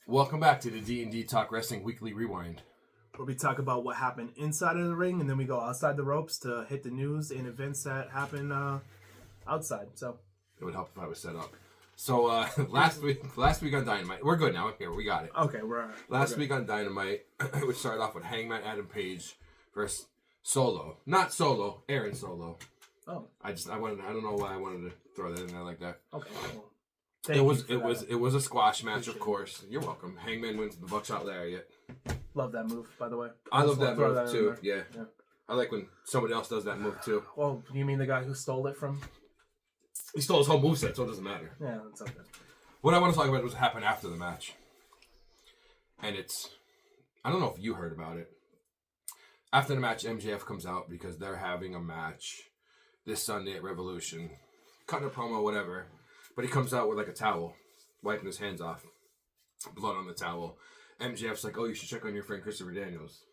Welcome back to the D&D Talk Wrestling Weekly Rewind. Where we talk about what happened inside of the ring, and then we go outside the ropes to hit the news and events that happen outside. So it would help if I was set up. So last week on Dynamite, we're good now. Here, we got it. Okay, we're all right. Last week on Dynamite, we started off with Hangman Adam Page versus Solo, not Solo, Aaron Solo. Oh, I don't know why I wanted to throw that in there like that. Okay. Well, it was a squash match, of course. You're welcome. Hangman wins the buckshot lariat. Love that move, by the way. I love that move too. Yeah. I like when somebody else does that move too. Well, you mean the guy who stole it from? He stole his whole moveset, so it doesn't matter. Yeah, that's okay. What I want to talk about was what happened after the match. And I don't know if you heard about it. After the match, MJF comes out because they're having a match this Sunday at Revolution. Cutting a promo, whatever. But he comes out with like a towel, wiping his hands off. Blood on the towel. MJF's like, oh, you should check on your friend Christopher Daniels.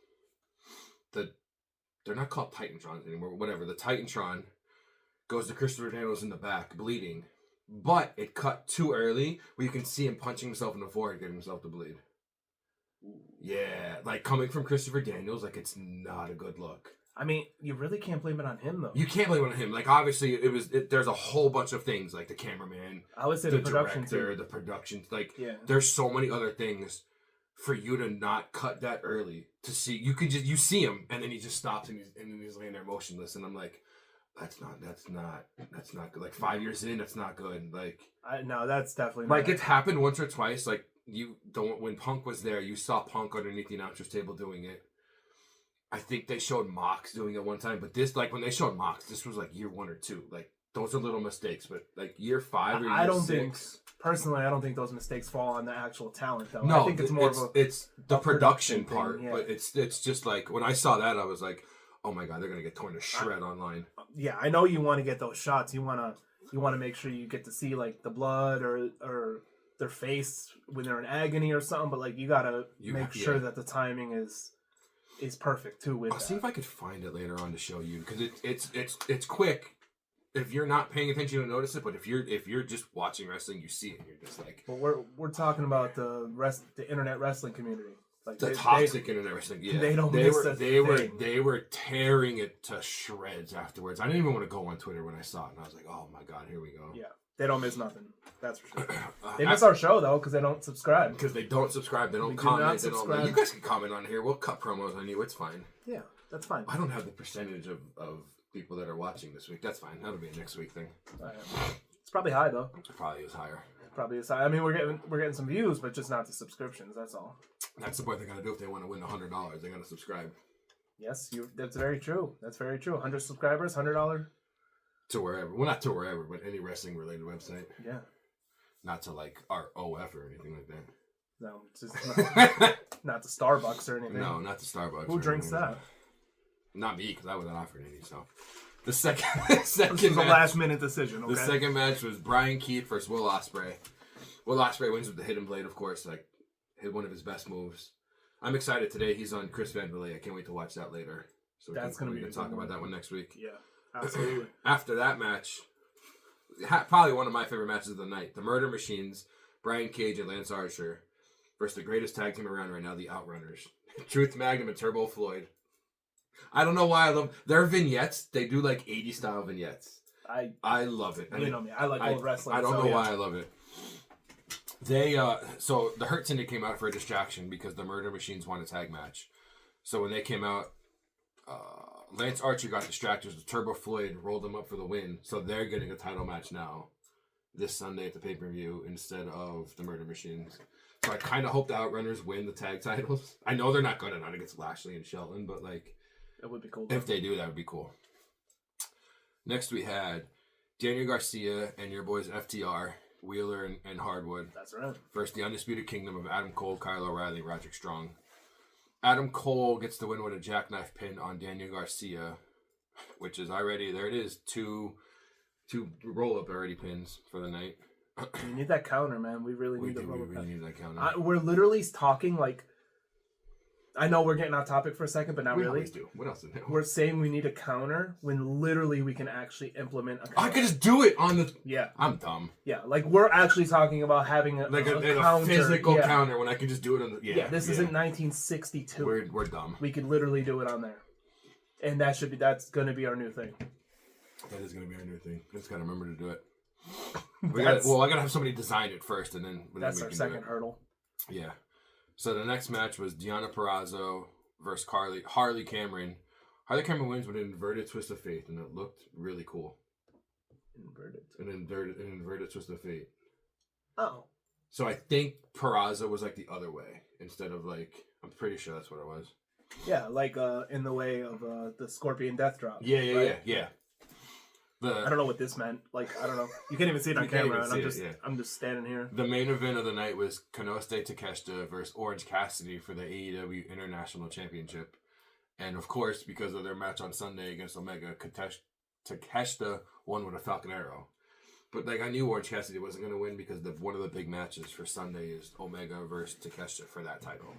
They're not called Titantrons anymore, but whatever. The Titantron goes to Christopher Daniels in the back, bleeding. But it cut too early where you can see him punching himself in the forehead, getting himself to bleed. Yeah, like coming from Christopher Daniels, like it's not a good look. I mean, you really can't blame it on him, though. You can't blame it on him. Like, obviously, there's a whole bunch of things, like the cameraman, I would say the production director, too. the production. Like, Yeah. There's so many other things for you to not cut that early to see. You see him, and then he just stops, and he's laying there motionless, and I'm like, that's not good. Like 5 years in, that's not good. Like, No, that's definitely like not. it's happened once or twice. Like when Punk was there, you saw Punk underneath the announcer's table doing it. I think they showed Mox doing it one time, but this, like when they showed Mox, this was like year 1 or 2. Like those are little mistakes, but like year 5 or year 6. Personally, I don't think those mistakes fall on the actual talent, though. No, I think it's more of it's the production thing, part, yeah. but it's just like when I saw that, I was like, oh my god, they're gonna get torn to shred online. Yeah, I know you want to get those shots. You want to make sure you get to see like the blood or their face when they're in agony or something. But like you gotta make sure that the timing is perfect too. I'll see if I could find it later on to show you because it's quick. If you're not paying attention, you'll notice it. But if you're just watching wrestling, you see it. And you're just like. But we're talking about the internet wrestling community. Like the toxic internet wrestling. Yeah, they were tearing it to shreds afterwards. I didn't even want to go on Twitter when I saw it, and I was like, oh my god, here we go. Yeah, they don't miss nothing. That's for sure. They miss our show though because they don't subscribe. Because they don't subscribe. They don't comment. They don't. You guys can comment on here. We'll cut promos on you. It's fine. Yeah, that's fine. I don't have the percentage of people that are watching this week. That's fine. That'll be a next week thing. It's probably high though. It probably is higher. Probably is high. I mean, we're getting some views, but just not the subscriptions. That's all. That's what they gotta do if they want to win $100. They gotta subscribe. Yes, that's very true. That's very true. 100 subscribers, $100 to wherever. Well, not to wherever, but any wrestling related website. Yeah. Not to like our OF or anything like that. No, it's just not the Starbucks or anything. No, not the Starbucks. Who drinks that? Not me, because I wasn't offered any. So the second this was a last minute decision. Okay? The second match was Brian Keith versus Will Ospreay. Will Ospreay wins with the hidden blade, of course. Like hit one of his best moves. I'm excited today. He's on Chris Van Vliet. I can't wait to watch that later. So that's going to be talk about that one next week. Yeah, absolutely. After that match, probably one of my favorite matches of the night: the Murder Machines, Brian Cage and Lance Archer versus the greatest tag team around right now, the Outrunners, Truth Magnum and Turbo Floyd. I don't know why I love their vignettes. They do like 80s style vignettes. I love it. You know me. I like old wrestling. I don't know why I love it. They so the Hurt Syndicate came out for a distraction because the Murder Machines won a tag match. So when they came out, Lance Archer got distracted. The Turbo Floyd rolled them up for the win. So they're getting a title match now this Sunday at the pay-per-view instead of the Murder Machines. So I kind of hope the Outrunners win the tag titles. I know they're not going to not against Lashley and Shelton, but like it would be cool. If they do, that would be cool. Next we had Daniel Garcia and your boys FTR, Wheeler and Hardwood. That's right. Versus the Undisputed Kingdom of Adam Cole, Kyle O'Reilly, Roderick Strong. Adam Cole gets the win with a jackknife pin on Daniel Garcia, which is already, there it is, two roll-up already pins for the night. We need that counter, man. We really need the roll-up. We really need that counter. We're literally talking like I know we're getting off topic for a second, but not we really. Always do. What else is there? We're saying we need a counter when literally we can actually implement a counter. I could just do it on the... Yeah. I'm dumb. Yeah, like we're actually talking about having a counter. Physical counter when I can just do it on the... Yeah, this isn't 1962. We're dumb. We could literally do it on there. And that's going to be our new thing. That is going to be our new thing. I just got to remember to do it. I got to have somebody design it first, and then... That's our second hurdle. Yeah. So the next match was Deonna Purrazzo versus Harley Cameron. Harley Cameron wins with an inverted twist of fate, and it looked really cool. An inverted twist of fate. Oh. So I think Purrazzo was like the other way instead of like... I'm pretty sure that's what it was. Yeah, like in the way of the Scorpion Death Drop. Yeah. I don't know what this meant. Like, I don't know. You can't even see it on camera, and I'm just standing here. The main event of the night was Konosuke Takeshita versus Orange Cassidy for the AEW International Championship. And of course, because of their match on Sunday against Omega, Takeshita won with a Falcon Arrow. But like I knew Orange Cassidy wasn't going to win because one of the big matches for Sunday is Omega versus Takeshita for that title.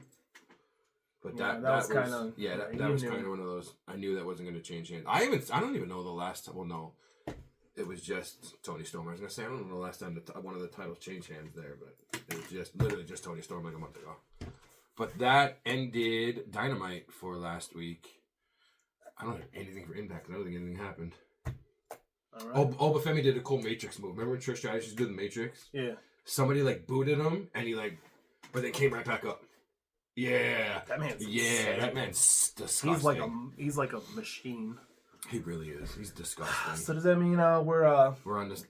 But that was kind of that was kind of one of those. I knew that wasn't going to change hands. I don't even know the last time. Well, no. It was just Tony Storm. I was going to say, I don't know the last time one of the titles changed hands there, but it was just literally just Tony Storm like a month ago. But that ended Dynamite for last week. I don't have anything for Impact. I don't think anything happened. All right. Obafemi did a cool Matrix move. Remember when Trish Stratus did the Matrix? Yeah. Somebody like booted him, and he but then came right back up. Yeah. That man's that man's disgusting. He's like a machine. He really is. He's disgusting. So does that mean we're on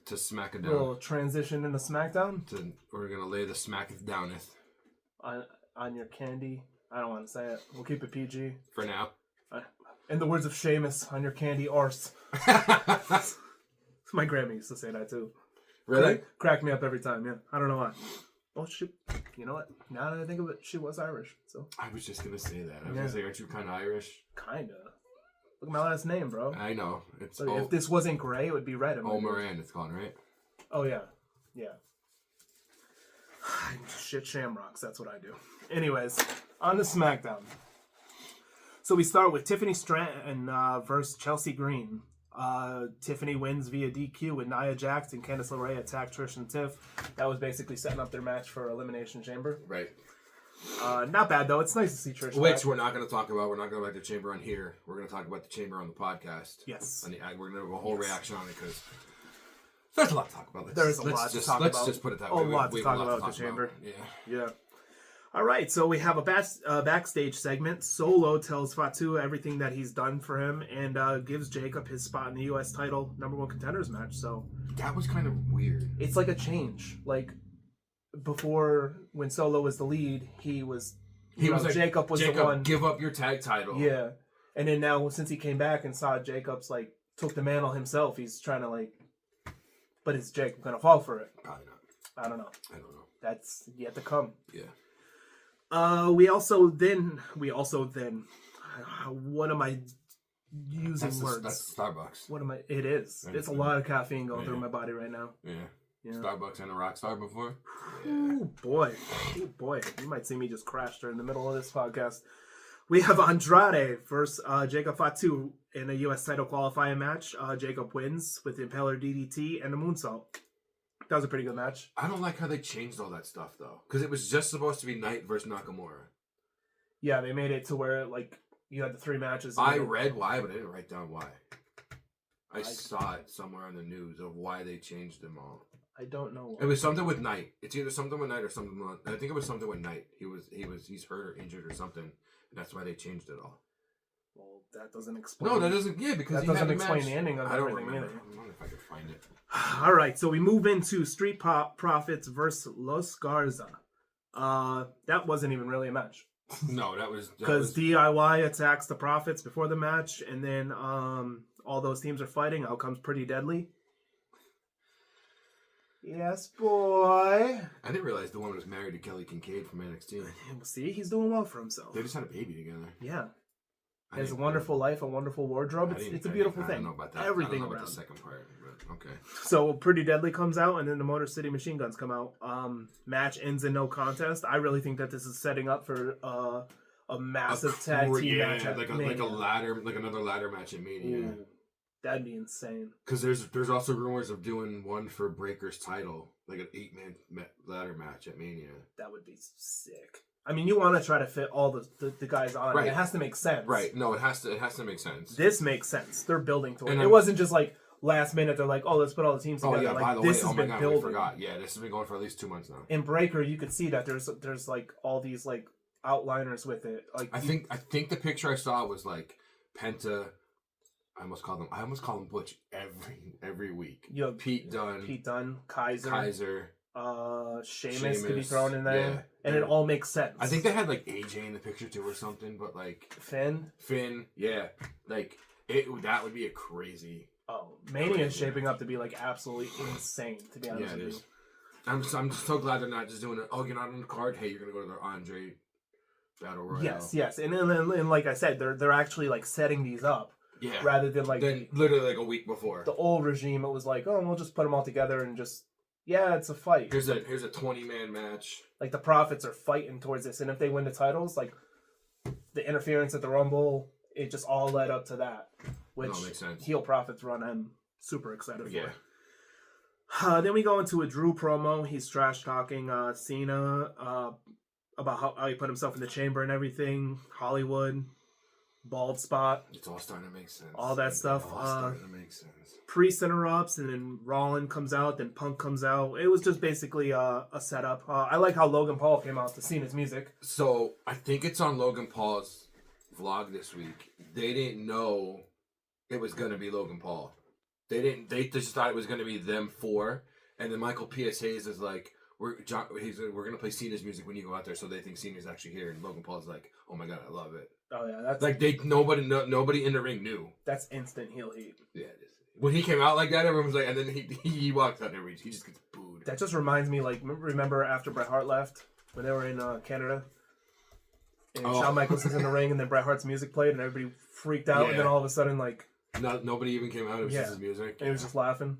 to SmackDown? We'll transition into SmackDown. We're gonna lay the Smackdowneth on your candy. I don't want to say it. We'll keep it PG for now. In the words of Sheamus, on your candy arse. My grandma used to say that too. Really? Crack me up every time. Yeah, I don't know why. Oh, you know what? Now that I think of it, she was Irish. So I was just gonna say that. I was gonna say, aren't you kind of Irish? Kinda. Look at my last name, bro. I know. It's if this wasn't gray, it would be red. Moran, it's called, right? Oh, yeah. Yeah. Shit shamrocks, that's what I do. Anyways, on to SmackDown. So we start with Tiffany Stratton versus Chelsea Green. Tiffany wins via DQ with Nia Jax and Candice LeRae attack Trish and Tiff. That was basically setting up their match for Elimination Chamber. Right. Not bad, though. It's nice to see Trish back. We're not going to talk about. We're not going to talk about the Chamber on here. We're going to talk about the Chamber on the podcast. Yes. We're going to have a whole reaction on it because there's a lot to talk about. There's a lot to talk about. Let's just put it that way. A lot to talk about the Chamber. Yeah. All right, so we have a backstage segment. Solo tells Fatu everything that he's done for him and gives Jacob his spot in the U.S. title #1 contenders match. So that was kind of weird. It's like a change. Like before, when Solo was the lead, he was like, Jacob was the one. Give up your tag title. Yeah, and then now since he came back and saw Jacob's took the mantle himself, he's trying to but is Jacob gonna fall for it? Probably not. I don't know. That's yet to come. Yeah. We also then. What am I using words? That's Starbucks. What am I? It is. It's a lot of caffeine going through my body right now. Yeah. Starbucks and a Rockstar before. Oh boy. You might see me just crash during the middle of this podcast. We have Andrade versus Jacob Fatu in a U.S. title qualifying match. Jacob wins with the Impaler DDT and a moonsault. That was a pretty good match. I don't like how they changed all that stuff, though. Because it was just supposed to be Knight versus Nakamura. Yeah, they made it to where, you had the 3 matches. I read why, but I didn't write down why. I saw it somewhere on the news of why they changed them all. I don't know why. It was something with Knight. It's either something with Knight or something with... I think it was something with Knight. He's hurt or injured or something. And that's why they changed it all. Well, that doesn't explain... No, that doesn't... Yeah, because that doesn't explain the ending of everything either. I don't know if I could find it. All right, so we move into Street Profits versus Los Garza. That wasn't even really a match. No, that was... Because DIY attacks the Profits before the match, and then all those teams are fighting. Out comes Pretty Deadly. Yes, boy. I didn't realize the woman was married to Kelly Kincaid from NXT. See, he's doing well for himself. They just had a baby together. Yeah. He has a wonderful life, a wonderful wardrobe. It's a beautiful thing. I don't know about that. Everything I don't know around. about the second part, but okay. So Pretty Deadly comes out, and then the Motor City Machine Guns come out. Match ends in no contest. I really think that this is setting up for a massive tag team match at like Mania. like a ladder, like another ladder match at Mania. Ooh, that'd be insane. Because there's also rumors of doing one for Breaker's title, like an 8-man ladder match at Mania. That would be sick. I mean, you want to try to fit all the guys on. Right. It has to make sense. Right. No, it has to make sense. This makes sense. They're building to it. And It wasn't just like last minute. They're like, oh, let's put all the teams together. Oh yeah. Like, by the this way, has been we building. forgot. Yeah, this has been going for at least 2 months now. In Breaker, you could see that there's like all these like outliners with it. Like I think the picture I saw was like Penta. I almost call him Butch every week. You have Pete Dunne, Kaiser. Sheamus could be thrown in there, yeah. and it all makes sense. I think they had like AJ in the picture too or something, but like Finn, yeah, like that would be a crazy. Oh, Mania is shaping up to be like absolutely insane. To be honest with you, I'm just so glad they're not just doing it. Oh, you're not on the card. Hey, you're gonna go to the Andre Battle Royale. Yes, and like I said, they're actually like setting these up. Yeah. Rather than like literally like a week before the old regime, it was like, oh, we'll just put them all together and just. Yeah, it's a fight. Here's a 20-man match. Like the Profits are fighting towards this, and if they win the titles, like the interference at the Rumble, it just all led up to that. Which makes sense. heel Profits run, I'm super excited for. Yeah. Then we go into a Drew promo. He's trash talking Cena about how he put himself in the chamber and everything. Hollywood, bald spot. It's all starting to make sense. All that stuff. It's all starting to make sense. Priest interrupts, and then Rollins comes out, then Punk comes out. It was just basically a setup. I like how Logan Paul came out to Cena's music. So I think it's on Logan Paul's vlog this week. They didn't know it was going to be Logan Paul. They just thought it was going to be them four. And then Michael P.S. Hayes is like, we're going to play Cena's music when you go out there, so they think Cena's actually here. And Logan Paul's like, oh my God, I love it. Oh yeah, that's like nobody in the ring knew. That's instant heel heat. Yeah, it is. When he came out like that, everyone was like, and then he walked out there, he just gets booed. That just reminds me, like, remember after Bret Hart left when they were in Canada, and Shawn Michaels was in the ring, and then Bret Hart's music played, and everybody freaked out, and then all of a sudden, like, nobody even came out. It was just his music. And he was just laughing.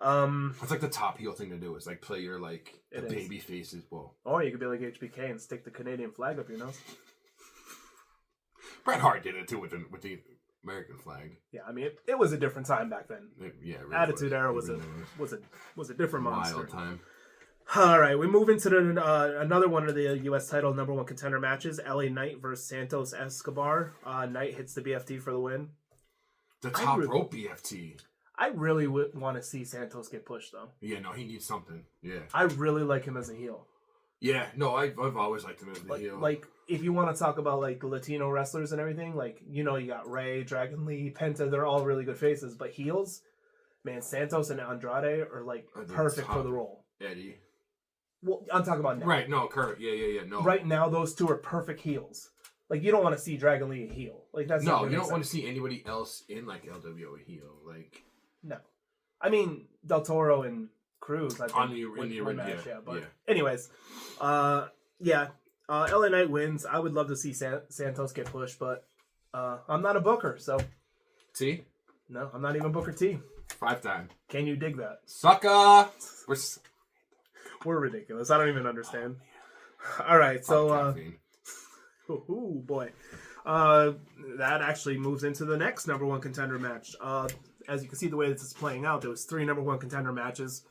That's like the top heel thing to do is like play your like the baby faces. Well, or you could be like HBK and stick the Canadian flag up your nose. Bret Hart did it too with the American flag. Yeah, I mean it was a different time back then. Really Attitude Era was a different monster. Wild time. All right, we move into another one of the U.S. title number one contender matches: LA Knight versus Santos Escobar. Knight hits the BFT for the win. The top rope BFT. I really would want to see Santos get pushed though. Yeah, no, he needs something. Yeah, I really like him as a heel. Yeah, no, I've always liked him as a heel. Like, if you want to talk about like Latino wrestlers and everything, like you got Ray, Dragon Lee, Penta, they're all really good faces, but heels, man, Santos and Andrade are like perfect for the role. Eddie. Well, I'm talking about now. Right? No, current. Yeah. No. Right now, those two are perfect heels. Like you don't want to see Dragon Lee a heel. Like that's no, you don't want to see anybody else in like LWO a heel. Like no, I mean Del Toro and Cruz. I think on the match, but anyways, LA Knight wins. I would love to see Santos get pushed, but I'm not a booker, so T. No, I'm not even Booker T. 5-time. Can you dig that? Sucker. We're ridiculous. I don't even understand. All right, so oh boy, that actually moves into the next number one contender match. As you can see, the way this is playing out, there was 3 number one contender matches,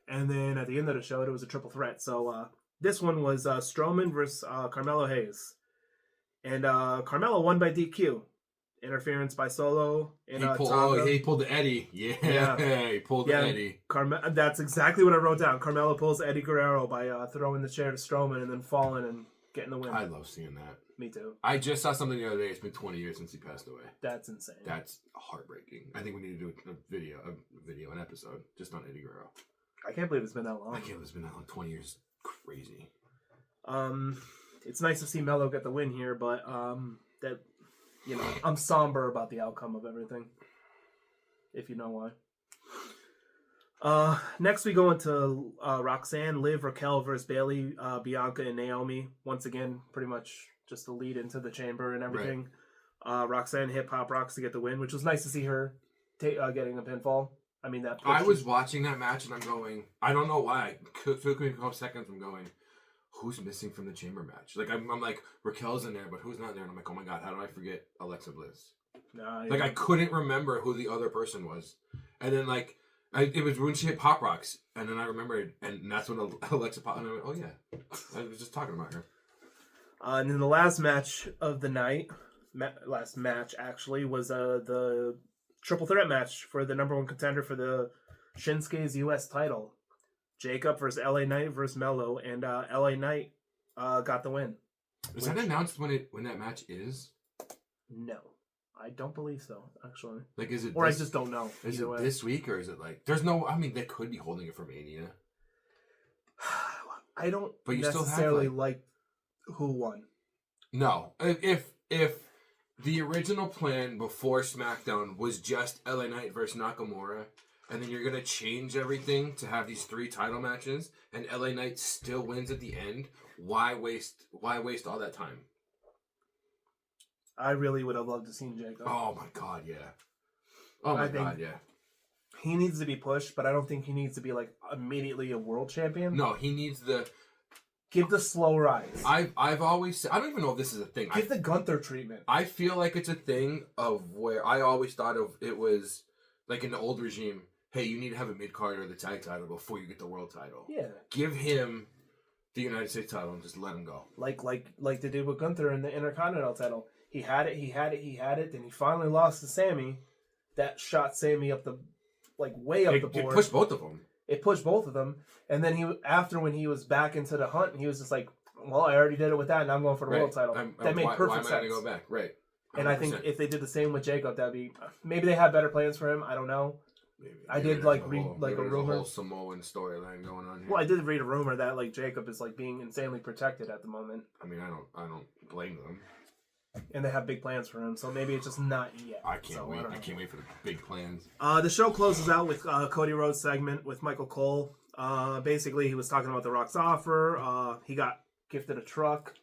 and then at the end of the show, there was a triple threat. So this one was Strowman versus Carmelo Hayes, and Carmelo won by DQ. Interference by Solo. And, he pulled the Eddie. Yeah. He pulled the Eddie. That's exactly what I wrote down. Carmelo pulls Eddie Guerrero by throwing the chair to Strowman and then falling and getting the win. I love seeing that. Me too. I just saw something the other day. It's been 20 years since he passed away. That's insane. That's heartbreaking. I think we need to do an episode just on Eddie Guerrero. I can't believe it's been that long. I can't believe it's been that long. 20 years. Crazy. It's nice to see Melo get the win here, but that... I'm somber about the outcome of everything, if you know why. Next, we go into Roxanne, Liv, Raquel versus Bayley, Bianca, and Naomi. Once again, pretty much just the lead into the chamber and everything. Right. Roxanne hit Pop Rocks to get the win, which was nice to see her getting a pinfall. I mean, that. I was watching that match and I'm going, I don't know why. It took me a couple seconds from going, who's missing from the chamber match? Like I'm like Raquel's in there, but who's not there? And I'm like, oh my god, how do I forget Alexa Bliss? Nah, Like I couldn't remember who the other person was, and then like it was when she hit Pop Rocks, and then I remembered, and that's when Alexa popped, and I went, oh yeah, I was just talking about her. And then the last match of the night, last match actually, was the triple threat match for the number one contender for the Shinsuke's U.S. title. Jacob versus LA Knight versus Mello, and LA Knight got the win. Is that announced when that match is? No, I don't believe so. Actually, like is it? Or I just don't know. Is it this week or is it like? There's no. I mean, they could be holding it for Mania. I don't but you necessarily still have, like who won. No, if the original plan before SmackDown was just LA Knight versus Nakamura, and then you're gonna change everything to have these 3 title matches, and LA Knight still wins at the end, why waste all that time? I really would have loved to see Jacob. Oh my god, yeah. Oh my god, yeah. He needs to be pushed, but I don't think he needs to be like immediately a world champion. No, he needs give the slow rise. I've always said, I don't even know if this is a thing. Give the Gunther treatment. I feel like it's a thing of where I always thought of it was like in the old regime. Hey, you need to have a mid card or the tag title before you get the world title. Yeah. Give him the United States title and just let him go. Like they did with Gunther in the Intercontinental title. He had it. Then he finally lost to Sammy. That shot Sammy up the way up the board. It pushed both of them. It pushed both of them. And then when he was back into the hunt, he was just like, well, I already did it with that, and I'm going for the world title. That made perfect sense. Why am I going to go back? Right. 100%. And I think if they did the same with Jacob, that'd be maybe they have better plans for him. I don't know. Maybe. I did read a rumor. A whole Samoan storyline going on here. Well, I did read a rumor that Jacob is being insanely protected at the moment. I mean, I don't blame them. And they have big plans for him, so maybe it's just not yet. I can't wait. I can't wait for the big plans. The show closes out with Cody Rhodes' segment with Michael Cole. Basically, he was talking about The Rock's offer. He got gifted a truck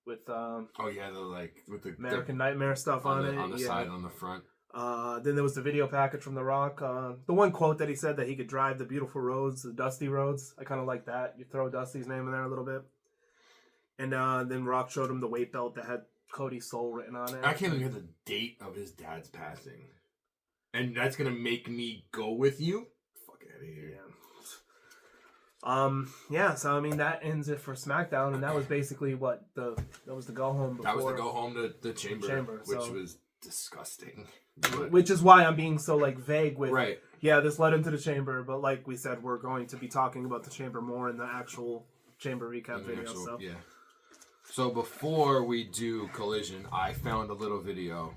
with with the American Nightmare stuff on it. On the side, on the front. Then there was the video package from The Rock. The one quote that he said that he could drive the beautiful roads, the dusty roads. I kind of like that. You throw Dusty's name in there a little bit. And then Rock showed him the weight belt that had Cody's soul written on it. I can't even hear the date of his dad's passing. And that's going to make me go with you? Fuck out of here. Yeah. So I mean that ends it for SmackDown, and that was basically that was the go home. That was the go home to the chamber, which was disgusting. Which is why I'm being so vague with right. Yeah, this led into the chamber, but like we said, we're going to be talking about the chamber more in the actual chamber recap video. Yeah. So before we do Collision, I found a little video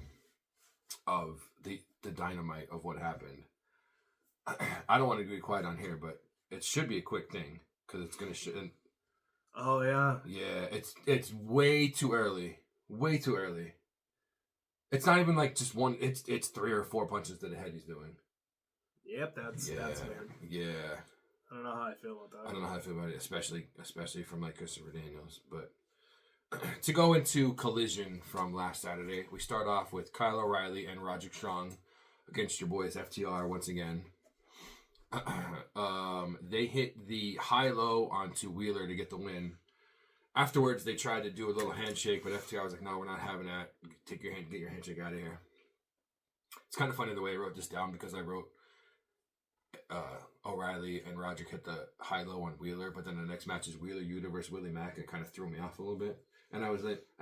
of the Dynamite of what happened. I don't want to be quiet on here, but it should be a quick thing because it's gonna. Oh yeah. Yeah, it's way too early. Way too early. It's not even just one. It's 3 or 4 punches to the head he's doing. Yep, that's weird. Yeah. I don't know how I feel about that. I don't know how I feel about it, especially from Christopher Daniels. But to go into Collision from last Saturday, we start off with Kyle O'Reilly and Roderick Strong against your boys FTR once again. They hit the high-low onto Wheeler to get the win. Afterwards, they tried to do a little handshake, but FTR was like, no, we're not having that. Get your handshake out of here. It's kind of funny the way I wrote this down because I wrote O'Reilly and Roderick hit the high-low on Wheeler, but then the next match is Wheeler Yuta versus Willie Mack. It kind of threw me off a little bit. And I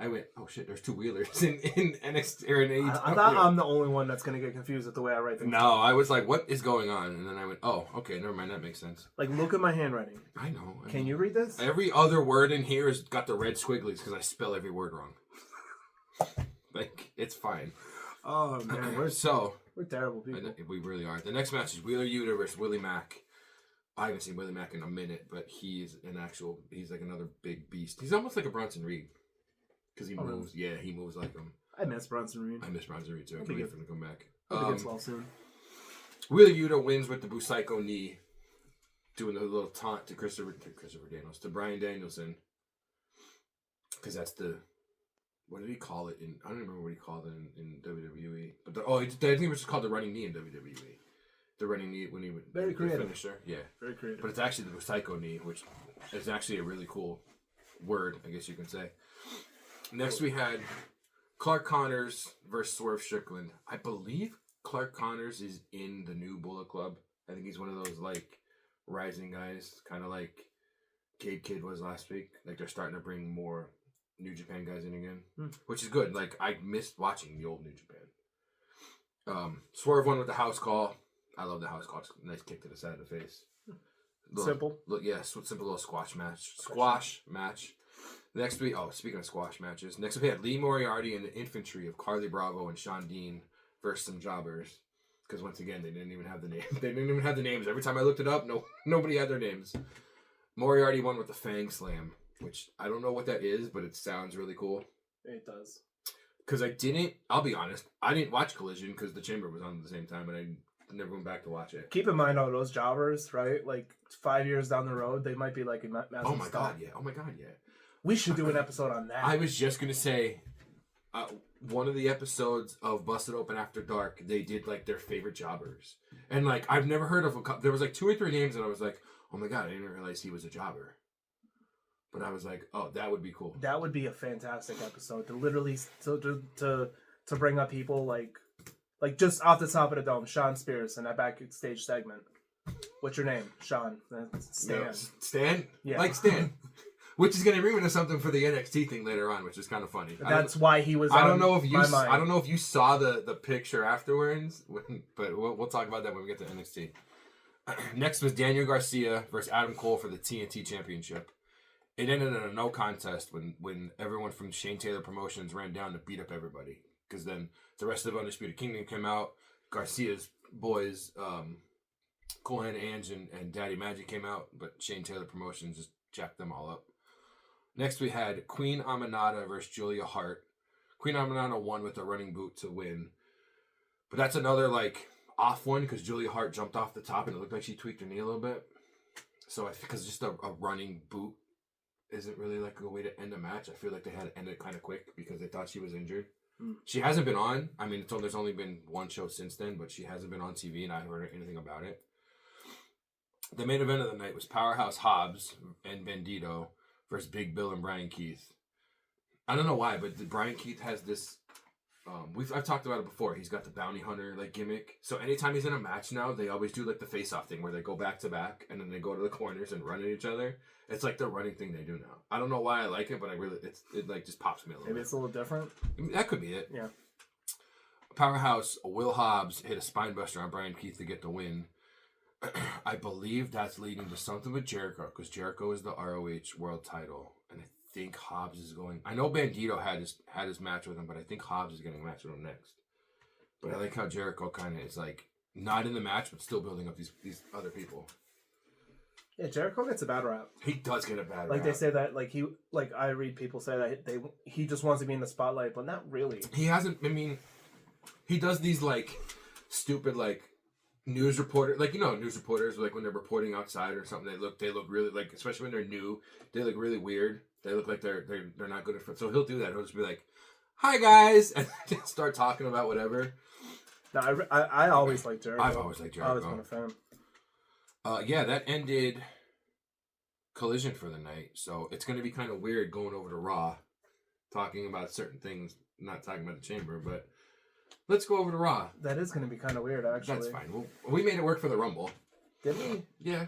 went, oh shit, there's 2 Wheelers in NXT or in AEW. I thought I'm the only one that's going to get confused with the way I write things. No, I was like, what is going on? And then I went, oh, okay, never mind, that makes sense. Look at my handwriting. I know. Can you read this? Every other word in here has got the red squigglies because I spell every word wrong. It's fine. Oh man, we're terrible people. We really are. The next match is Wheeler Yuta versus Willie Mack. I haven't seen Willie Mack in a minute, but he's like another big beast. He's almost like a Bronson Reed. Because he moves. Really? Yeah, he moves like him. I miss Bronson Reed. I miss Bronson Reed too. I can't wait for him to come back. Hope he gets well soon. Wheeler Yuta wins with the Busaiku knee. Doing a little taunt to Christopher Daniels, to Bryan Danielson. Because that's what did he call it I don't remember what he called it in WWE. But I think it was just called the running knee in WWE. The running knee when he would very creative finisher. Yeah. Very creative. But it's actually the Busaiku knee, which is actually a really cool word, I guess you can say. Next we had Clark Connors versus Swerve Strickland. I believe Clark Connors is in the new Bullet Club. I think he's one of those like rising guys, kind of like Gabe Kidd was last week. Like they're starting to bring more New Japan guys in again, which is good. Like I missed watching the old New Japan. Swerve won with the house call. I love the house call. It's a nice kick to the side of the face. Simple. Simple little squash match. Next week, speaking of squash matches, next we had Lee Moriarty and the infantry of Carly Bravo and Sean Dean versus some jobbers. Because once again, they didn't even have the name. They didn't even have the names. Every time I looked it up, nobody had their names. Moriarty won with the Fang Slam, which I don't know what that is, but it sounds really cool. It does. Because I'll be honest, I didn't watch Collision because the Chamber was on at the same time, and I never went back to watch it. Keep in mind all those jobbers, right? Like 5 years down the road, they might be like in massive Oh my god, yeah. We should do an episode on that. I was just gonna say, one of the episodes of Busted Open After Dark, they did like their favorite jobbers, and like I've never heard of there was like 2 or 3 names, and I was like, oh my god, I didn't realize he was a jobber. But I was like, oh, that would be cool. That would be a fantastic episode to literally to bring up people like just off the top of the dome, Sean Spears in that backstage segment. What's your name, Sean? Stan. No, Stan? Yeah, like Stan. Which is going to bring me to something for the NXT thing later on, which is kind of funny. That's why he was. I don't know if you saw the picture afterwards, but we'll talk about that when we get to NXT. Next was Daniel Garcia versus Adam Cole for the TNT Championship. It ended in a no contest when everyone from Shane Taylor Promotions ran down to beat up everybody. Because then the rest of Undisputed Kingdom came out. Garcia's boys, Cole and Ange and Daddy Magic came out, but Shane Taylor Promotions just jacked them all up. Next, we had Queen Aminata versus Julia Hart. Queen Aminata won with a running boot to win. But that's another, like, off one because Julia Hart jumped off the top and it looked like she tweaked her knee a little bit. So I think because just a running boot isn't really, like, a way to end a match. I feel like they had to end it kind of quick because they thought she was injured. She hasn't been on. I mean, there's only been one show since then, but she hasn't been on TV and I haven't heard anything about it. The main event of the night was Powerhouse Hobbs and Bandito versus Big Bill and Brian Keith. I don't know why, but Brian Keith has this. I've talked about it before. He's got the bounty hunter like gimmick. So anytime he's in a match now, they always do like the face-off thing where they go back to back and then they go to the corners and run at each other. It's like the running thing they do now. I don't know why I like it, but it like just pops me a little. Maybe it's a little different. That could be it. Yeah. Powerhouse Will Hobbs hit a spinebuster on Brian Keith to get the win. I believe that's leading to something with Jericho because Jericho is the ROH World Title, and I think Hobbs is going. I know Bandito had his match with him, but I think Hobbs is getting a match with him next. But I like how Jericho kind of is like not in the match, but still building up these other people. Yeah, Jericho gets a bad rap. He does get a bad rap. Like they say that, I read people say that he just wants to be in the spotlight, but not really. He hasn't. I mean, he does these like stupid like. News reporter, like news reporters, like when they're reporting outside or something, they look really like, especially when they're new, they look really weird. They look like they're not good at front. So he'll do that. He'll just be like, "Hi guys," and just start talking about whatever. No, I always liked Jericho. I've always liked Jericho. I always been a fan. Yeah, that ended Collision for the night. So it's going to be kind of weird going over to Raw, talking about certain things, not talking about the Chamber, but. Let's go over to Raw. That is going to be kind of weird, actually. That's fine. We made it work for the Rumble. Did we? Yeah.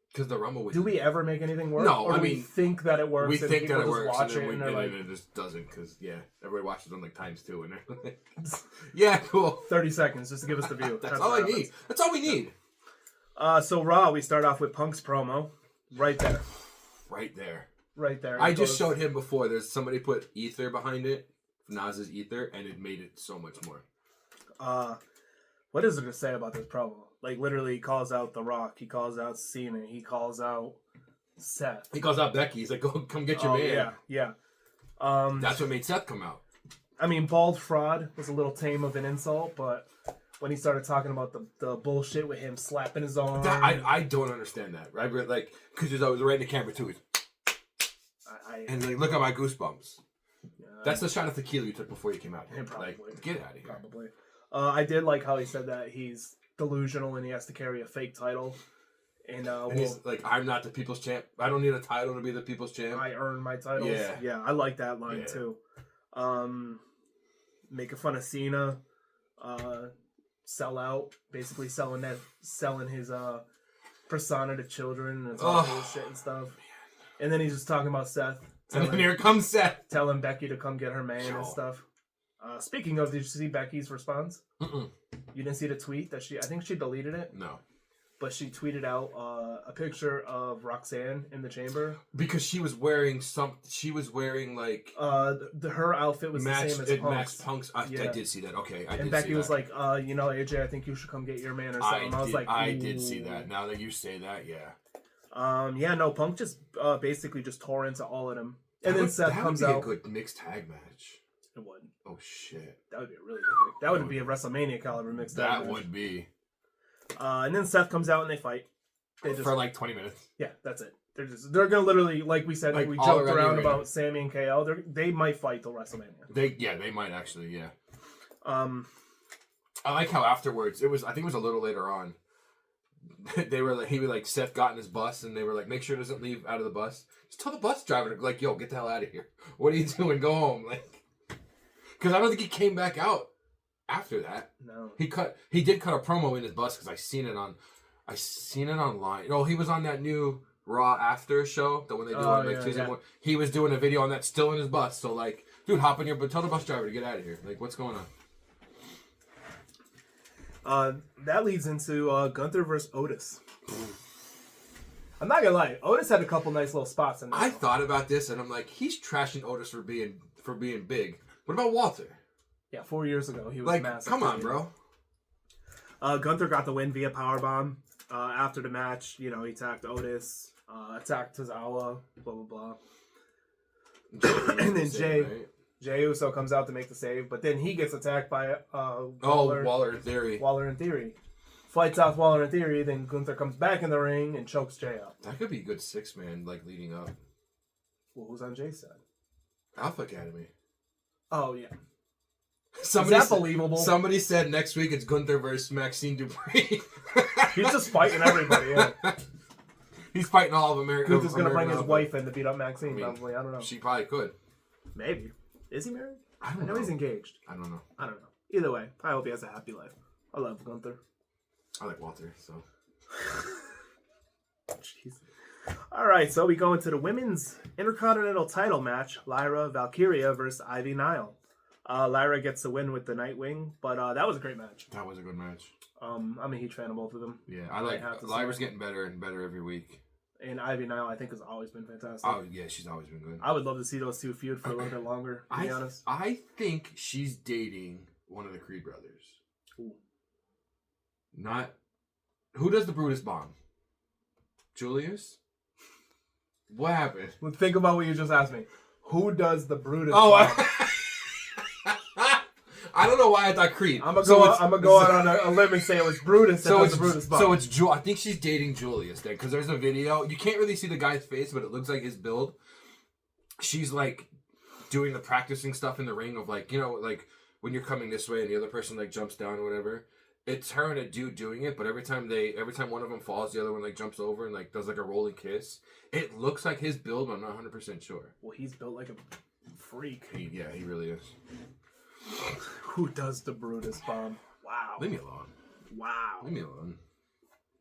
Because the Rumble was... Do we ever make anything work? No, or we think that it works. We think that it works, watch and then it it just doesn't. Because everybody watches on like times 2, and they're like, yeah, cool. 30 seconds just to give us the view. That's all I need. That's all we need. So Raw, we start off with Punk's promo, right there. Right there. Right there. I just showed him before. There's somebody put ether behind it. Nas's ether, and it made it so much more. What is there to say about this promo? Like, literally, he calls out The Rock, he calls out Cena, he calls out Seth. He calls out Becky. He's like, "Go, come get your man." Yeah. That's what made Seth come out. I mean, Bald Fraud was a little tame of an insult, but when he started talking about the bullshit with him slapping his arm, I don't understand that, right? But like, because I was right in the camera too. And like, look at my goosebumps. That's the shot of tequila you took before you came out here. Probably. Like, get out of here. Probably. I did like how he said that he's delusional and he has to carry a fake title And, he's like, I'm not the people's champ. I don't need a title to be the people's champ. I earned my titles. Yeah, I like that line too. Making fun of Cena, sell out, basically selling his persona to children and it's all bullshit and stuff. And then he's just talking about Seth. And then here comes Seth. Telling Becky to come get her man and stuff. Speaking of, did you see Becky's response? Mm-mm. You didn't see the tweet that I think she deleted it? No. But she tweeted out a picture of Roxanne in the chamber. Because she was wearing like... her outfit was the same as Punk's. Punk's. I did see that. Okay, I did see that. And Becky was like, AJ, I think you should come get your man or something. I was like, I did see that. Now that you say that, yeah. Punk just basically just tore into all of them. And then Seth comes out. That would be a good mixed tag match. It would. Oh, shit. That would be a really good. That would be a WrestleMania caliber mixed tag match. That would be. And then Seth comes out and they fight. For like 20 minutes. Yeah, that's it. They're gonna literally, like we said, we joked around about Sammy and KO. They might fight till WrestleMania. They might actually, yeah. I like how afterwards I think it was a little later on. They were like, Seth got in his bus and they were like, make sure he doesn't leave out of the bus. Just tell the bus driver to like, yo, get the hell out of here. What are you doing? Go home. Like, because I don't think he came back out after that. No. He did cut a promo in his bus because I seen it online. Oh, he was on that new Raw After show, the one they do on Tuesday morning. He was doing a video on that still in his bus. So like, dude, hop in here, but tell the bus driver to get out of here. Like, what's going on? That leads into Gunther versus Otis. I'm not gonna lie, Otis had a couple nice little spots in there. I thought about this and I'm like, he's trashing Otis for being big. What about Walter? Yeah, 4 years ago he was like, massive. Come on, bro. Gunther got the win via powerbomb. After the match, he attacked Otis, attacked Tozawa, blah blah blah. And then Jey Uso comes out to make the save, but then he gets attacked by Waller in Theory. Waller in Theory. Fights off Waller in Theory, then Gunther comes back in the ring and chokes Jey out. That could be a good 6-man, like, leading up. Well, who's on Jey's side? Alpha Academy. Oh, yeah. Is that believable? Somebody said next week it's Gunther versus Maxine Dupree. He's just fighting everybody, yeah. He's fighting all of America. Gunther's going to bring his wife in to beat up Maxine, probably. I don't know. She probably could. Maybe. Is he married? I don't know. He's engaged. I don't know. Either way, I hope he has a happy life. I love Gunther. I like Walter, so. Jeez. All right, so we go into the women's Intercontinental title match. Lyra Valkyria versus Ivy Nile. Lyra gets the win with the Nightwing, but that was a great match. That was a good match. I'm a huge fan of both of them. Yeah, I like Lyra's getting better and better every week. And Ivy Nile, I think, has always been fantastic. Oh, yeah, she's always been good. I would love to see those two feud for a little bit longer, to be honest. I think she's dating one of the Creed brothers. Ooh. Who does the Brutus bomb? Julius? What happened? Well, think about what you just asked me. Who does the Brutus bomb? I don't know why I thought Creed. I'm gonna go out on a limb and say it was Brutus. So it's Brutus bomb. So it's I think she's dating Julius then, because there's a video. You can't really see the guy's face, but it looks like his build. She's like doing the practicing stuff in the ring of like like when you're coming this way and the other person like jumps down or whatever. It's her and a dude doing it, but every time one of them falls, the other one like jumps over and like does like a rolling kiss. It looks like his build, but I'm not 100% sure. Well, he's built like a freak. He really is. Who does the Brutus bomb? Wow. Leave me alone. Wow. Leave me alone.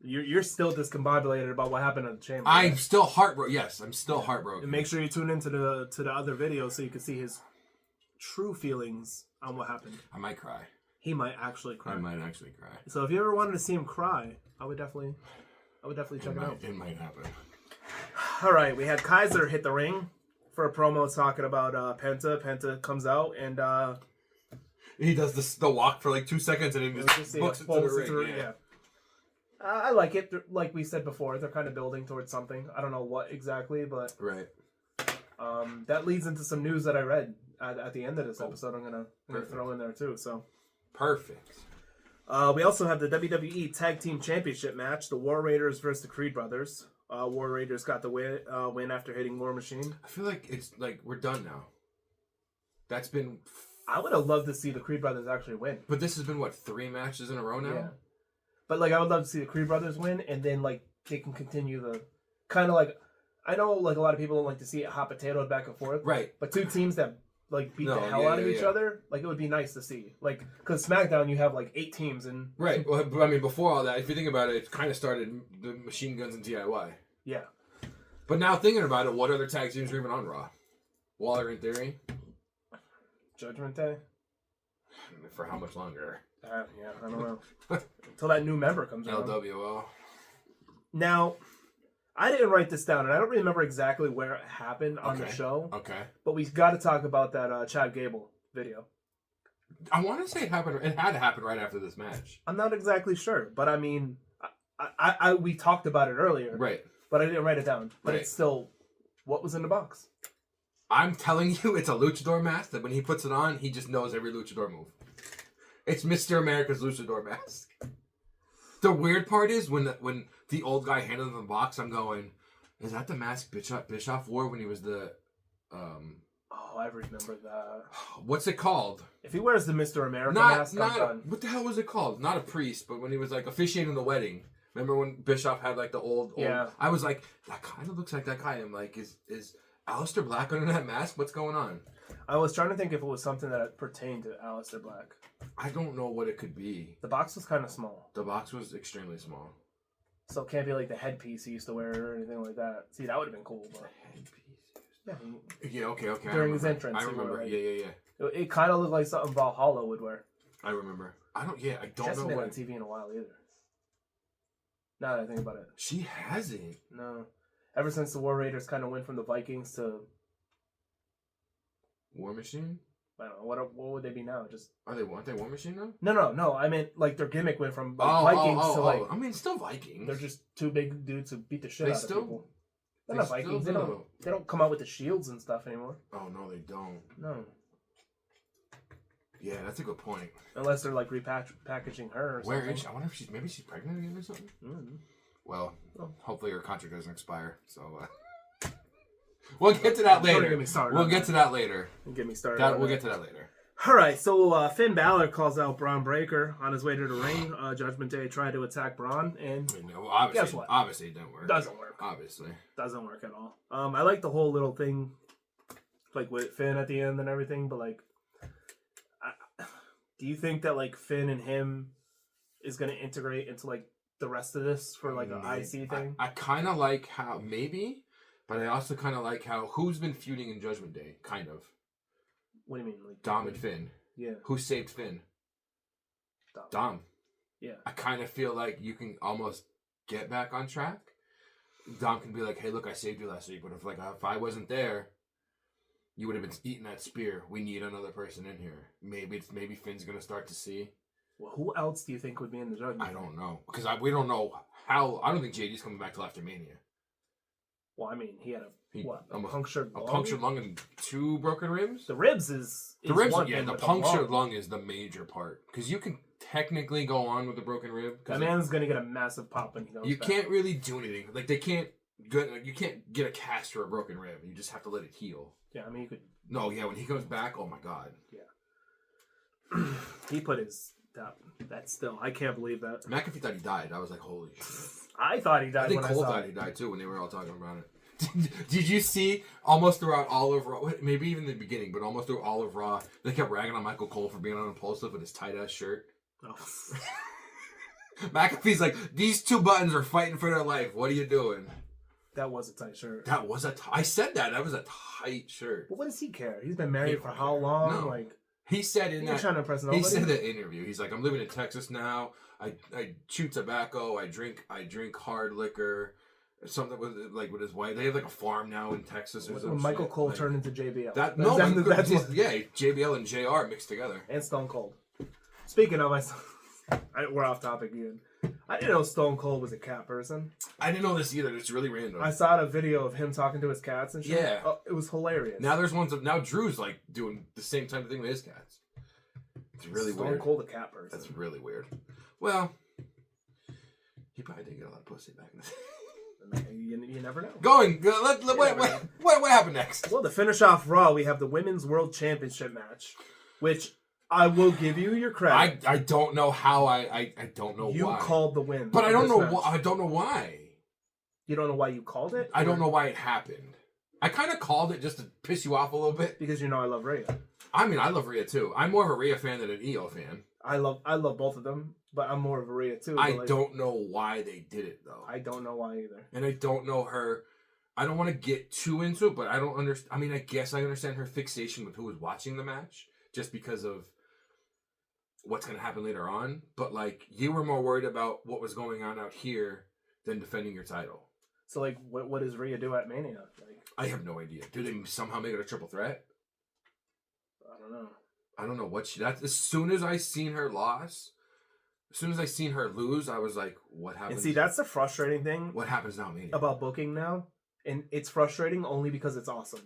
You're still discombobulated about what happened in the chamber. I'm still heartbroken. Yes, I'm still heartbroken. And make sure you tune into the other video so you can see his true feelings on what happened. I might cry. He might actually cry. I might actually cry. So if you ever wanted to see him cry, I would definitely check it out. It might happen. All right, we had Kaiser hit the ring for a promo talking about Penta. Penta comes out and he does the walk for like 2 seconds and he just books it to the ring. Yeah. I like it. Like we said before, they're kind of building towards something. I don't know what exactly, but right. That leads into some news that I read at the end of this episode. I'm gonna throw in there too. So perfect. We also have the WWE Tag Team Championship match: the War Raiders versus the Creed Brothers. War Raiders got the win after hitting War Machine. I feel like it's like we're done now. That's been. I would have loved to see the Creed Brothers actually win. But this has been, 3 matches in a row now? Yeah. But, I would love to see the Creed Brothers win, and then, they can continue the kind of like I know like a lot of people don't like to see it hot potatoed back and forth, right? But two teams that like beat the hell out of each other, like it would be nice to see, like because SmackDown you have like 8 teams and right. Well, I mean before all that, if you think about it, it kind of started the Machine Guns and DIY. Yeah. But now thinking about it, what other tag teams are even on Raw? Waller in Theory. Judgment Day. For how much longer? Yeah, I don't know. Until that new member comes out. LWO. Now, I didn't write this down, and I don't remember exactly where it happened on the show. Okay. But we got to talk about that Chad Gable video. I want to say it happened. It had to happen right after this match. I'm not exactly sure, but I mean, I we talked about it earlier. Right. But I didn't write it down. But it's still, what was in the box? I'm telling you, it's a luchador mask that when he puts it on, he just knows every luchador move. It's Mr. America's luchador mask. The weird part is when the old guy handed him the box, I'm going, is that the mask Bischoff wore when he was the... Oh, I remember that. What's it called? If he wears the Mr. America mask, I'm done. What the hell was it called? Not a priest, but when he was like officiating the wedding. Remember when Bischoff had like the old... Yeah. I was like, that kind of looks like that guy. I'm like, is Aleister Black under that mask? What's going on? I was trying to think if it was something that pertained to Aleister Black. I don't know what it could be. The box was kind of small. The box was extremely small. So it can't be like the headpiece he used to wear or anything like that. See, that would have been cool. But... Headpiece? Yeah, okay. During his entrance. I remember. Yeah. It kind of looked like something Valhalla would wear. I remember. I don't She know. hasn't been on TV in a while either. Now that I think about it. She hasn't. No. Ever since the War Raiders kind of went from the Vikings to... War Machine? I don't know. What would they be now? Just Are they War Machine now? No. I meant like their gimmick went from Vikings to like... I mean, still Vikings. They're just two big dudes who beat the shit out of people. They're not Vikings. They don't come out with the shields and stuff anymore. Oh, no, they don't. No. Yeah, that's a good point. Unless they're like repackaging her or something. Where is she? I wonder if she's pregnant again or something? Mm-hmm. Well, hopefully her contract doesn't expire. So we'll get to that later. We'll get to that later. Get me started. We'll get to that later. All right, so Finn Balor calls out Braun Breaker on his way to the ring. Judgment Day tried to attack Braun, and guess what? Obviously, it didn't work. Doesn't work. Obviously, doesn't work at all. I like the whole little thing, like with Finn at the end and everything. But like, do you think that like Finn and him is going to integrate into like the rest of this for like an IC thing? I kind of like how maybe, but I also kind of like how who's been feuding in Judgment Day, kind of. What do you mean, like Dom and Finn? Yeah. Who saved Finn? Dom. Yeah. I kind of feel like you can almost get back on track. Dom can be like, "Hey, look, I saved you last week, but if I wasn't there, you would have been eating that spear. We need another person in here. Maybe Finn's gonna start to see." Well, who else do you think would be in the Judgment? I don't know because we don't know how. I don't think JD's coming back till after Mania. Well, I mean, he had a punctured lung? A punctured lung and 2 broken ribs? The ribs is the ribs, one yeah, thing, the punctured lung is the major part. Because you can technically go on with a broken rib. That man's going to get a massive pop when he goes You back. can't really do anything. Like, you can't get a cast for a broken rib. You just have to let it heal. Yeah, I mean, you could... No, yeah, when he comes back, oh my God. Yeah. He put his... That still, I can't believe that. McAfee thought he died. I was like, holy shit. I thought he died. I think Cole thought he died too when they were all talking about it. Did you see almost throughout all of Raw, maybe even the beginning, but almost through all of Raw, they kept ragging on Michael Cole for being unimpulsive with his tight ass shirt? Oh. McAfee's like, these 2 buttons are fighting for their life. What are you doing? That was a tight shirt. That was I said that. That was a tight shirt. Well, what does he care? He's been married for how long? No. Like, he said in trying to impress nobody? He said in the interview, he's like, I'm living in Texas now. I chew tobacco. I drink hard liquor. Something with his wife. They have like a farm now in Texas or something. Michael Cole turned into JBL. That's JBL and JR mixed together. And Stone Cold. Speaking of we're off topic again. I didn't know Stone Cold was a cat person. I didn't know this either. It's really random. I saw a video of him talking to his cats and shit. Yeah. Oh, it was hilarious. Now now Drew's like doing the same type of thing with his cats. It's really weird. Stone Cold a cat person. That's really weird. Well, he probably did get a lot of pussy back in the day. You never know. What happened next? Well, to finish off Raw, we have the Women's World Championship match, which I will give you your credit. I don't know how I don't know why. You called the win. But I don't know why. I don't know why. You don't know why you called it? I don't know why it happened. I kind of called it just to piss you off a little bit. Because you know I love Rhea. I mean, I love Rhea too. I'm more of a Rhea fan than an Io fan. I love both of them, but I'm more of a Rhea too. I don't know why they did it though. I don't know why either. And I don't know her. I don't want to get too into it, but I don't understand. I mean, I guess I understand her fixation with who was watching the match just because of what's going to happen later on. But like, you were more worried about what was going on out here than defending your title. So like, what does Rhea do at Mania? Like, I have no idea. Do they somehow make it a triple threat? I don't know what she. That's as soon as I seen her lose, I was like, "What happens?" And see, that's the frustrating thing. What happens now, Mania? About booking now, and it's frustrating only because it's awesome.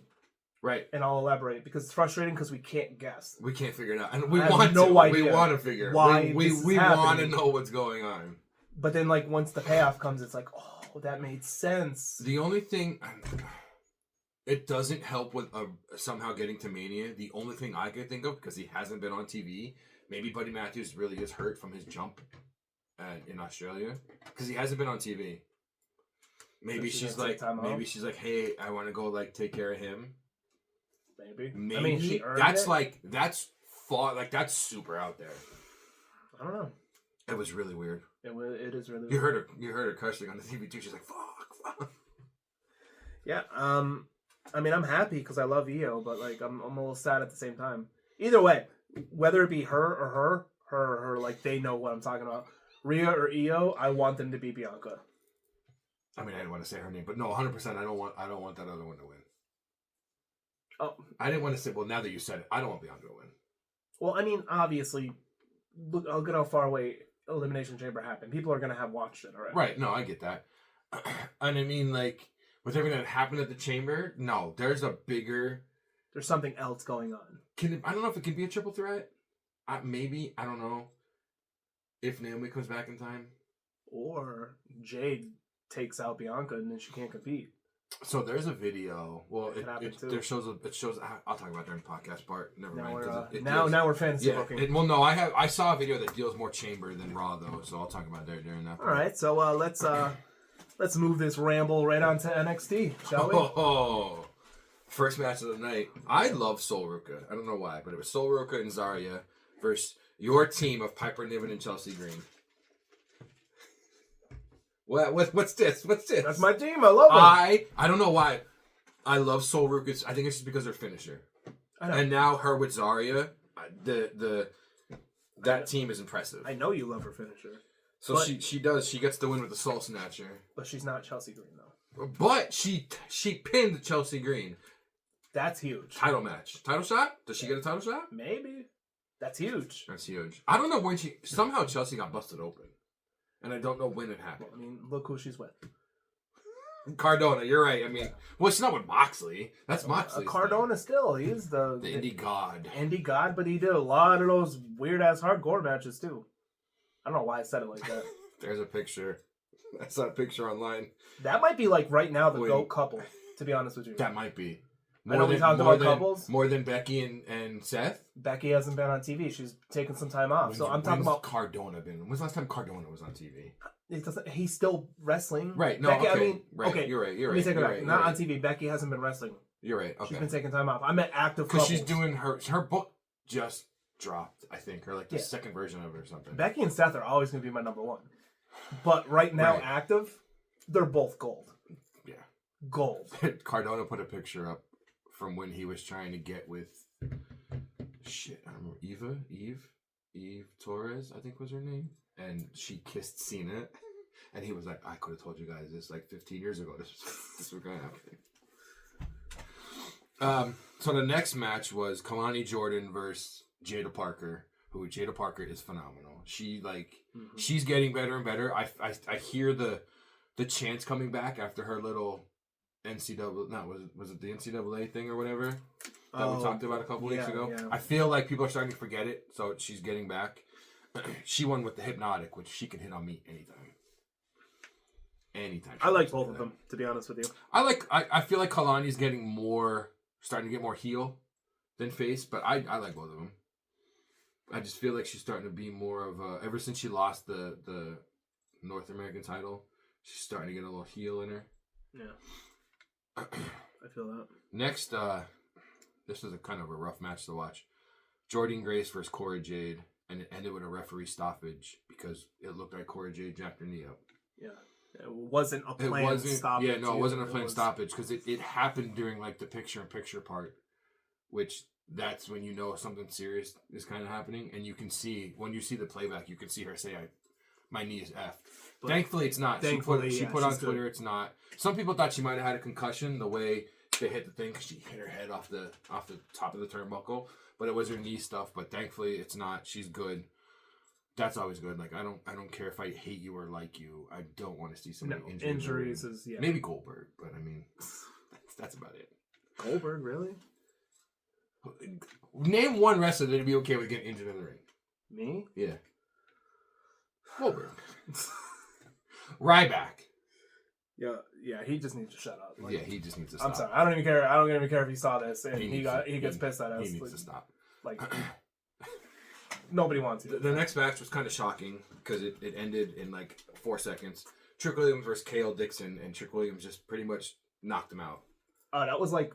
Right. And I'll elaborate because it's frustrating because we can't guess. We can't figure it out, and we I want have no to. idea We want to figure why we this is want to happening. know what's going on. But then, like, once the payoff comes, it's like, oh, that made sense. The only thing. It doesn't help with somehow getting to Mania. The only thing I could think of, because he hasn't been on TV, maybe Buddy Matthews really is hurt from his jump in Australia, because he hasn't been on TV. Maybe So she's like, hey, I want to go like take care of him. Maybe. I mean, she earned that's it. like that's far, like that's super out there. I don't know. It was really weird. It is really. You heard her cursing on the TV too. She's like, fuck. Yeah. I mean, I'm happy because I love Io, but like, I'm a little sad at the same time. Either way, whether it be her or her, like they know what I'm talking about. Rhea or Io, I want them to be Bianca. I mean, I didn't want to say her name, but no, 100%. I don't want that other one to win. Oh, I didn't want to say. Well, now that you said it, I don't want Bianca to win. Well, I mean, obviously, look at how far away Elimination Chamber happened. People are gonna have watched it already. Right. No, I get that. And I mean, like, with everything that happened at the chamber, no, there's something else going on. I don't know if it can be a triple threat. Maybe, I don't know. If Naomi comes back in time. Or Jade takes out Bianca and then she can't compete. So there's a video. Well, it shows. I'll talk about it during the podcast part. Never mind. Now we're fantasy booking. I saw a video that deals more chamber than Raw though, so I'll talk about that during that part. All right, so let's move this ramble right on to NXT, shall we? Oh, first match of the night. I love Sol Ruka. I don't know why, but it was Sol Ruka and Zarya versus your team of Piper Niven and Chelsea Green. What's this? That's my team. I love it. I don't know why. I love Sol Ruka. I think it's just because they're finisher. I know. And now her with Zarya, that team is impressive. I know you love her finisher. So she does. She gets the win with the Soul Snatcher. But she's not Chelsea Green though. But she pinned Chelsea Green. That's huge. Title match. Title shot? Does she get a title shot? Maybe. That's huge. That's huge. I don't know when somehow Chelsea got busted open. And I don't know when it happened. Well, I mean, look who she's with. Cardona, you're right. I mean, well, she's not with Moxley. That's Moxley. Cardona still. He's the indie god. Indie god, but he did a lot of those weird-ass hardcore matches, too. I don't know why I said it like that. There's a picture. I saw a picture online. That might be, like, right now the GOAT couple, to be honest with you. That might be. I know we talked about couples. More than Becky and Seth? Becky hasn't been on TV. She's taken some time off. So I'm talking about Cardona been. When's the last time Cardona was on TV? He's still wrestling. Right. No, Becky, okay. I mean, right. Okay. You're right. Let me take it back. Not on TV. Becky hasn't been wrestling. You're right. Okay. She's been taking time off. I'm at active because couples. she's doing her book just dropped, I think, or like the second version of it or something. Becky and Seth are always going to be my number one. But right now, active, they're both gold. Yeah. Gold. Cardona put a picture up from when he was trying to get with I don't remember, Eve Torres, I think was her name, and she kissed Cena, and he was like, I could have told you guys this like 15 years ago. This was gonna happen. So the next match was Kalani Jordan versus Jada Parker, who Jada Parker is phenomenal. She she's getting better and better. I hear the chants coming back after her little was it the NCAA thing or whatever that we talked about a couple weeks ago? Yeah. I feel like people are starting to forget it, so she's getting back. She won with the Hypnotic, which she can hit on me anytime. I like both of them, to be honest with you. I feel like Kalani's starting to get more heel than face, but I like both of them. I just feel like she's starting to be more of ever since she lost the North American title, she's starting to get a little heel in her. Yeah. I feel that. Next, this was a kind of a rough match to watch. Jordynne Grace versus Cora Jade, and it ended with a referee stoppage because it looked like Cora Jade jacked her knee up. Yeah. It wasn't a planned stoppage. Yeah, no, it wasn't a planned stoppage because it happened during like the picture-in-picture part, which that's when you know something serious is kind of happening, and you can see, when you see the playback, you can see her say, my knee is effed. But thankfully, it's not. She put on Twitter, good. It's not. Some people thought she might have had a concussion the way they hit the thing because she hit her head off the top of the turnbuckle, but it was her knee stuff. But thankfully, it's not. She's good. That's always good. Like I don't care if I hate you or like you. I don't want to see somebody injured. Injuries is maybe Goldberg, but I mean that's about it. Goldberg, really? Name one wrestler that'd be okay with getting injured in the ring. Me? Yeah. Goldberg. Ryback. Yeah, he just needs to shut up. Like, yeah, he just needs to stop. I'm sorry, I don't even care. I don't even care if he saw this and he gets pissed at us. He needs to stop. Like nobody wants you. The next match was kind of shocking because it ended in like 4 seconds. Trick Williams versus K.O. Dixon, and Trick Williams just pretty much knocked him out. That was like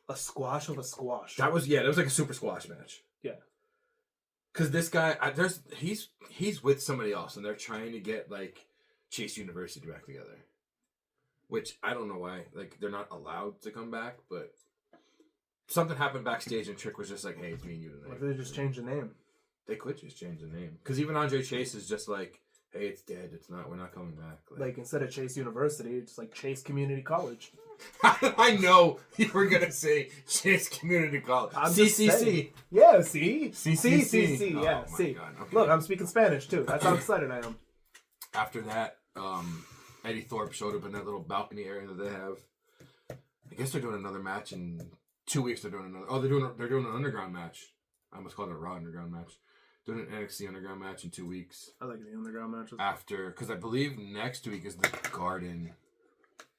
a squash of a squash. That was like a super squash match. Yeah. Because this guy, he's with somebody else, and they're trying to get like Chase University back together. Which I don't know why, like they're not allowed to come back, but something happened backstage, and Trick was just like, "Hey, it's me and you tonight." What if they just change the name? They could just change the name, because even Andre Chase is just like, "Hey, it's dead. It's not. We're not coming back." Like instead of Chase University, it's like Chase Community College. I know you were gonna say Chase Community College. CCC. Yeah, see? CCC. Oh, yeah, see. Okay. Look, I'm speaking Spanish too. That's how excited I am. After that, Eddie Thorpe showed up in that little balcony area that they have. I guess they're doing another match in 2 weeks. They're doing another. Oh, they're doing an underground match. I almost called it a Raw underground match. Doing an NXT underground match in 2 weeks. I like the underground matches. After, because I believe next week is the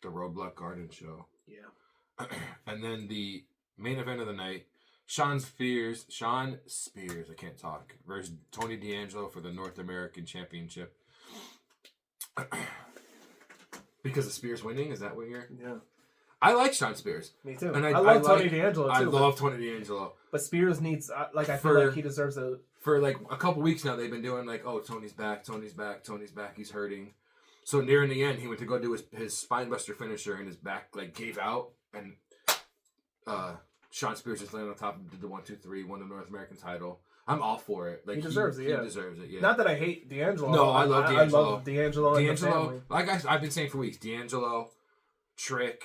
Roadblock Garden show. Yeah. And then the main event of the night, Sean Spears, I can't talk, versus Tony D'Angelo for the North American Championship. Because of Spears winning, is that what you're? Yeah. I like Sean Spears. Me too. And I love Tony D'Angelo too. I love Tony D'Angelo. But Spears needs, I feel like he deserves a... For like a couple weeks now, they've been doing like, oh, Tony's back, he's hurting. So near in the end, he went to go do his spinebuster finisher, and his back like gave out, and Sean Spears just landed on top and did the 1, 2, 3, won the North American title. I'm all for it. Like he deserves it. Yeah, he deserves it. Yeah. Not that I hate D'Angelo. No, I love D'Angelo. I love D'Angelo and the family. Like I've been saying for weeks, D'Angelo, Trick,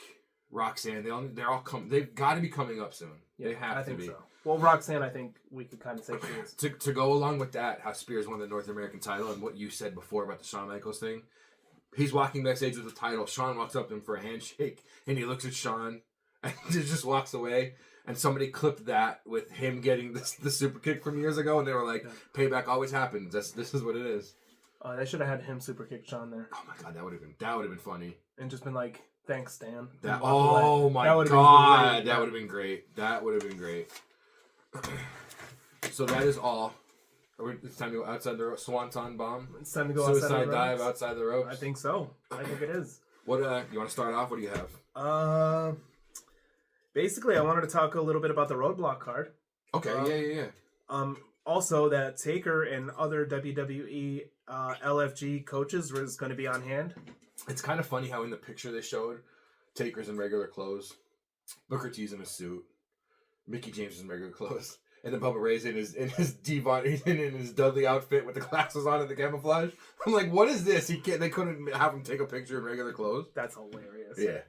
Roxanne, they've got to be coming up soon. Yeah, they have to be. So. Well, Roxanne, I think we could kind of say she is. To go along with that, how Spears won the North American title, and what you said before about the Shawn Michaels thing. He's walking backstage with the title. Shawn walks up to him for a handshake, and he looks at Shawn and just walks away. And somebody clipped that with him getting the super kick from years ago, and they were like, "Payback always happens. This is what it is." They should have had him super kick Shawn there. Oh my god, that would have been funny. And just been like, "Thanks, Stan." Oh my god, that would have been great. That would have been great. So that is all. It's time to go outside the Swanton bomb. It's time to go Suicide dive outside the ropes. I think so. I think it is. What you want to start off? What do you have? Basically, I wanted to talk a little bit about the Roadblock card. Okay. Yeah. Also, that Taker and other WWE LFG coaches was going to be on hand. It's kind of funny how in the picture they showed, Taker's in regular clothes, Booker T's in a suit, Mickey James is in regular clothes. And then Bubba Ray's in his Devon, in his Dudley outfit with the glasses on and the camouflage. I'm like, what is this? They couldn't have him take a picture in regular clothes. That's hilarious. Yeah.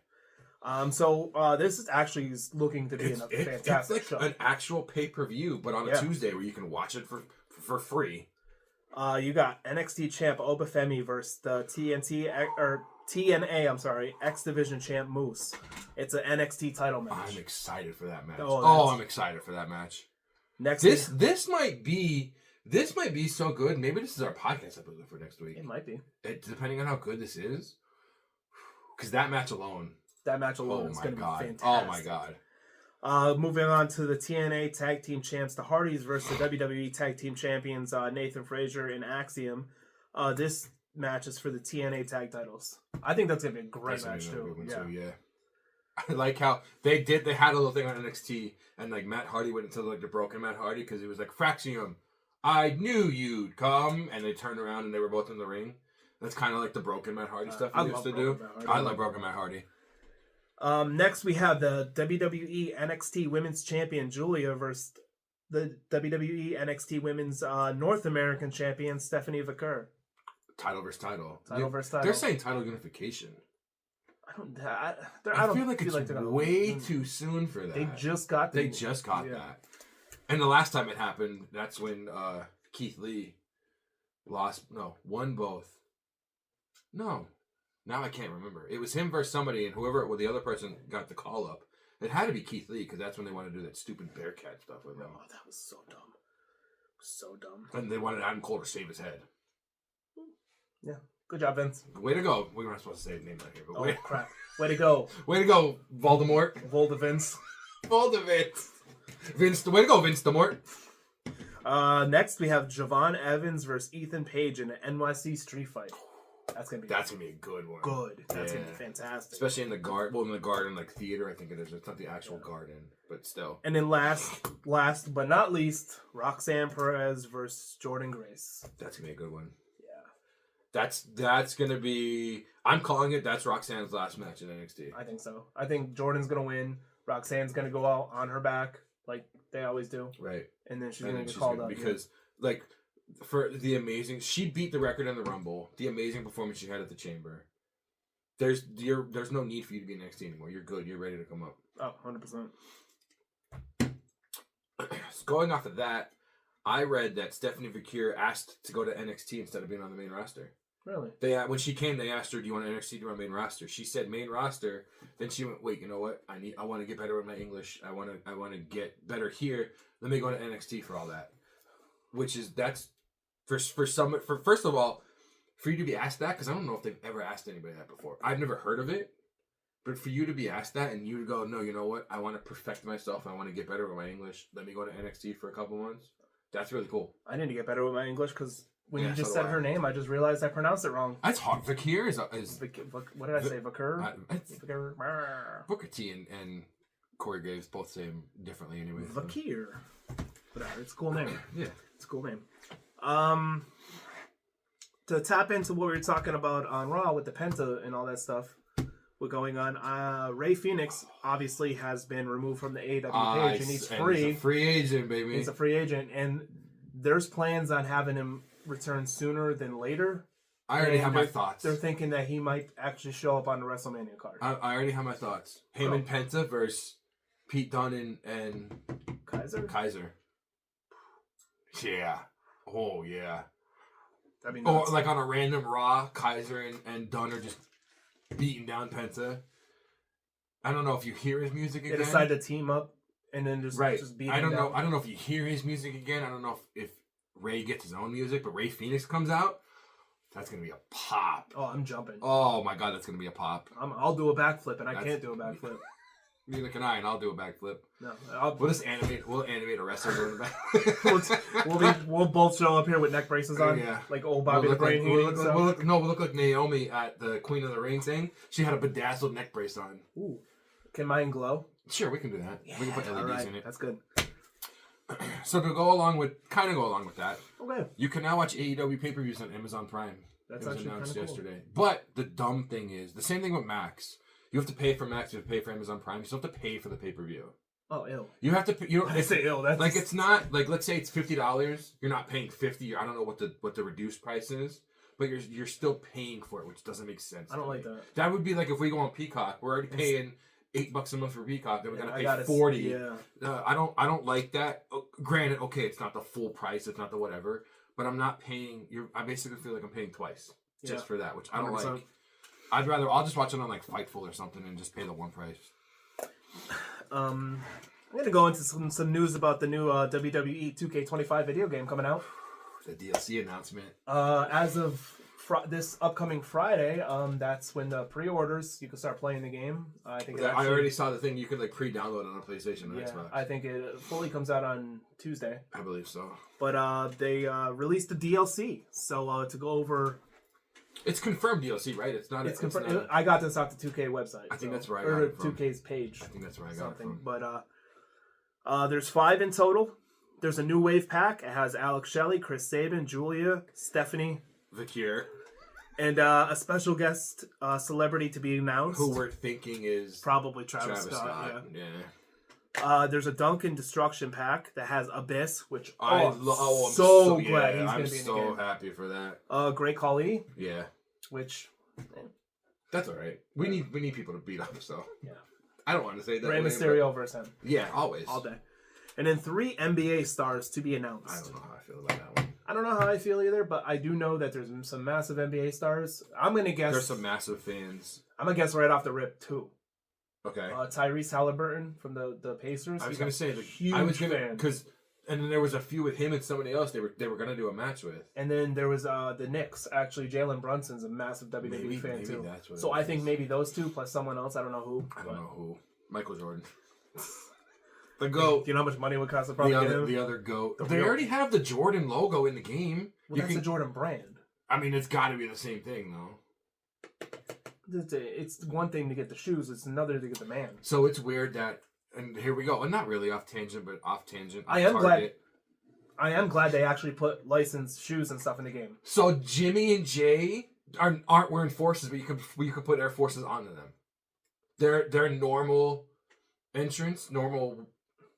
So this is actually looking to be a fantastic it's like show. An actual pay-per-view, but on a Tuesday where you can watch it for free. You got NXT champ Obafemi versus the TNA X Division champ Moose. It's an NXT title match. I'm excited for that match. I'm excited for that match. This might be so good. Maybe this is our podcast episode for next week. It might be. Depending on how good this is. Because that match alone is going to be fantastic. Oh my god. Moving on to the TNA Tag Team Champs, the Hardys versus the WWE Tag Team Champions, Nathan Frazier and Axiom. This matches for the TNA tag titles. I think that's gonna be a great match too. Yeah. I like how they had a little thing on NXT, and like Matt Hardy went into like the broken Matt Hardy because he was like, Fraxium, I knew you'd come, and they turned around and they were both in the ring. That's kind of like the broken Matt Hardy stuff he used to do. I love broken Matt Hardy. Next we have the WWE NXT Women's Champion Julia versus the WWE NXT Women's North American Champion Stephanie Vaquer. Title versus title. They're saying title unification. I feel like it's way too soon for that. They just got that. And the last time it happened, that's when Keith Lee won both. No. Now I can't remember. It was him versus somebody, and the other person got the call up. It had to be Keith Lee, because that's when they wanted to do that stupid Bearcat stuff with him. Oh, that was so dumb. So dumb. And they wanted Adam Cole to shave his head. Yeah. Good job, Vince. Way to go. We weren't supposed to say the name out here, but crap. Way to go. Way to go, Voldemort. Vince. Vince. Way to go, Vince Demort. Next, we have Javon Evans versus Ethan Page in an NYC street fight. That's gonna be a good one. That's gonna be fantastic. Especially in the garden. Well, in the garden, like theater, I think it is. It's not the actual garden, but still. And then last but not least, Roxanne Perez versus Jordan Grace. That's gonna be a good one. Yeah. That's gonna be. I'm calling it. That's Roxanne's last match in NXT. I think so. I think Jordan's gonna win. Roxanne's gonna go out on her back like they always do. Right. And then she's gonna get called up because like. For the amazing, she beat the record in the Rumble. The amazing performance she had at the Chamber. There's no need for you to be in NXT anymore. You're good. You're ready to come up. Oh, 100%. Going off of that, I read that Stephanie Vaquer asked to go to NXT instead of being on the main roster. Really? When she came, they asked her, "Do you want NXT? Do you want main roster?" She said main roster. Then she went, "Wait, you know what? I want to get better with my English. I want to get better here. Let me go to NXT for all that." That's. First of all, for you to be asked that, because I don't know if they've ever asked anybody that before. I've never heard of it, but for you to be asked that and you to go, no, you know what? I want to perfect myself. I want to get better with my English. Let me go to NXT for a couple months. That's really cool. I need to get better with my English because when you just said her name, I just realized I pronounced it wrong. That's hard. Vaquer is what did I say? Vaquer? Booker T and Corey Graves both say him differently anyway. Vaquer. Whatever. It's a cool name. Yeah. It's a cool name. To tap into what we were talking about on Raw with the Penta and all that stuff, what's going on? Ray Phoenix obviously has been removed from the AEW page, and he's free. He's a free agent, baby. He's a free agent, and there's plans on having him return sooner than later. I already have my thoughts. They're thinking that he might actually show up on the WrestleMania card. I already have my thoughts. Him and Penta versus Pete Dunne and Kaiser. Yeah. Oh, yeah. That'd be nuts. Or like on a random Raw, Kaiser and Dunne are just beating down Penta. I don't know if you hear his music again. They decide to team up and then just beat him down. I don't know if you hear his music again. I don't know if Ray gets his own music, but Ray Phoenix comes out. That's going to be a pop. Oh, I'm jumping. Oh, my God, that's going to be a pop. I'll do a backflip, and I can't do a backflip. Neither can I, and I'll do a backflip. No, we'll just animate. We'll animate a wrestler doing the backflip. we'll both show up here with neck braces on, like old Bobby the Brain. We'll look like Naomi at the Queen of the Ring thing. She had a bedazzled neck brace on. Ooh, can mine glow? Sure, we can do that. Yeah, we can put LEDs in it. That's good. So to go along with that, okay, you can now watch AEW pay-per-views on Amazon Prime. That's it was actually announced yesterday. Cool. But the dumb thing is the same thing with Max. You have to pay for Max. You have to pay for Amazon Prime. You still have to pay for the pay-per-view. Oh, ill. You have to pay. You know, I say ill. That's like it's not like let's say it's $50. You're not paying $50. I don't know what the reduced price is, but you're still paying for it, which doesn't make sense. I don't like that. That would be like if we go on Peacock. We're already paying $8 a month for Peacock. Then we're gonna pay $40. Yeah. I don't like that. Granted, okay, it's not the full price. It's not the whatever. But I'm not paying. I basically feel like I'm paying twice just for that, which I don't 100%. Like. I'll just watch it on like Fightful or something and just pay the one price. I'm gonna go into some news about the new WWE 2K25 video game coming out. The DLC announcement. As of this upcoming Friday, that's when the pre-orders you can start playing the game. I think I already saw the thing you could like pre-download on a PlayStation or Xbox. I think it fully comes out on Tuesday. I believe so. But they released the DLC, so to go over It's confirmed DLC, right? It's not. It's confirmed. I got this off the 2K website. I think that's right. Or 2K's page. I think that's where I got it from. But there's 5 in total. There's a new wave pack. It has Alex Shelley, Chris Sabin, Julia, Stephanie, Vakir, and a special guest celebrity to be announced. Who we're thinking is probably Travis Scott. Yeah. There's a Duncan Destruction pack that has Abyss, which I'm so glad he's going to be in the game. I'm so happy for that. Great Khali. Yeah. Which that's all right. We need people to beat up. So yeah. I don't want to say that. Rey Mysterio versus him. Yeah, always. All day. And then 3 NBA stars to be announced. I don't know how I feel about that one. I don't know how I feel either, but I do know that there's some massive NBA stars. I'm going to guess... There's some massive fans. I'm going to guess right off the rip, too. Okay. Tyrese Halliburton from the Pacers. I was going to say... Huge fan. And then there was a few with him and somebody else they were going to do a match with. And then there was the Knicks. Actually, Jalen Brunson's a massive WWE fan, too. That's what so I think maybe those two plus someone else. I don't know who. I don't know who. Michael Jordan. The GOAT. Do you know how much money would cost to probably get him? The other GOAT. They already have the Jordan logo in the game. Well, that's a Jordan brand. I mean, it's got to be the same thing, though. It's one thing to get the shoes. It's another to get the man. So it's weird that... And here we go. And not really off tangent, but off tangent. I am glad they actually put licensed shoes and stuff in the game. So Jimmy and Jay aren't wearing Forces, but you could put Air Forces onto them. They're normal entrance, normal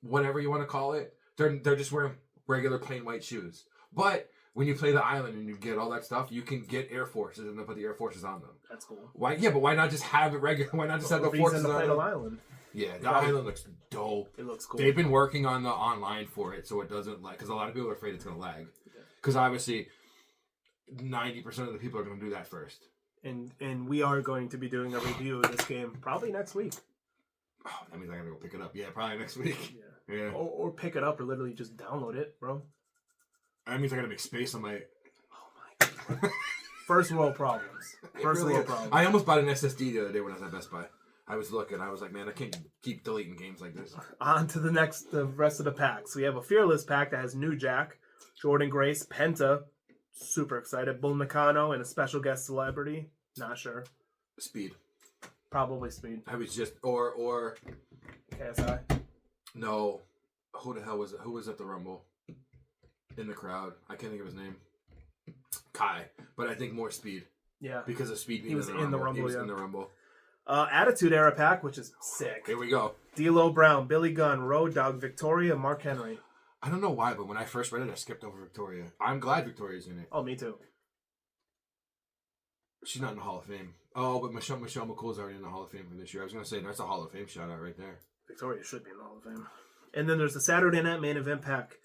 whatever you want to call it. They're just wearing regular plain white shoes. But when you play the island and you get all that stuff, you can get Air Forces and then put the Air Forces on them. That's cool. Why? Yeah, but why not just have it regular? Why not just have the Forces on them? Island. Yeah, the island looks dope. It looks cool. They've been working on the online for it, so it doesn't because a lot of people are afraid it's going to lag. Because obviously, 90% of the people are going to do that first. And we are going to be doing a review of this game probably next week. Oh, that means I gotta go pick it up. Yeah, probably next week. Yeah. Or pick it up or literally just download it, bro. That means I gotta make space on my... Oh my god. First world problems. World problems. I almost bought an SSD the other day when I was at Best Buy. I was looking. I was like, man, I can't keep deleting games like this. On to the rest of the packs. We have a Fearless pack that has New Jack, Jordan Grace, Penta, super excited, Bull Nakano, and a special guest celebrity. Not sure. Speed. Probably Speed. I was just... Or... KSI? No. Who the hell was it? Who was at the Rumble? In the crowd. I can't think of his name. Kai. But I think more Speed. Yeah. Because of Speed being in the Rumble. He was in the Rumble. Attitude Era pack, which is sick. Here we go. D'Lo Brown, Billy Gunn, Road Dogg, Victoria, Mark Henry. I don't know why, but when I first read it, I skipped over Victoria. I'm glad Victoria's in it. Oh, me too. She's not in the Hall of Fame. Oh, but Michelle McCool's already in the Hall of Fame for this year. I was going to say, that's a Hall of Fame shout-out right there. Victoria should be in the Hall of Fame. And then there's the Saturday Night Main Event pack.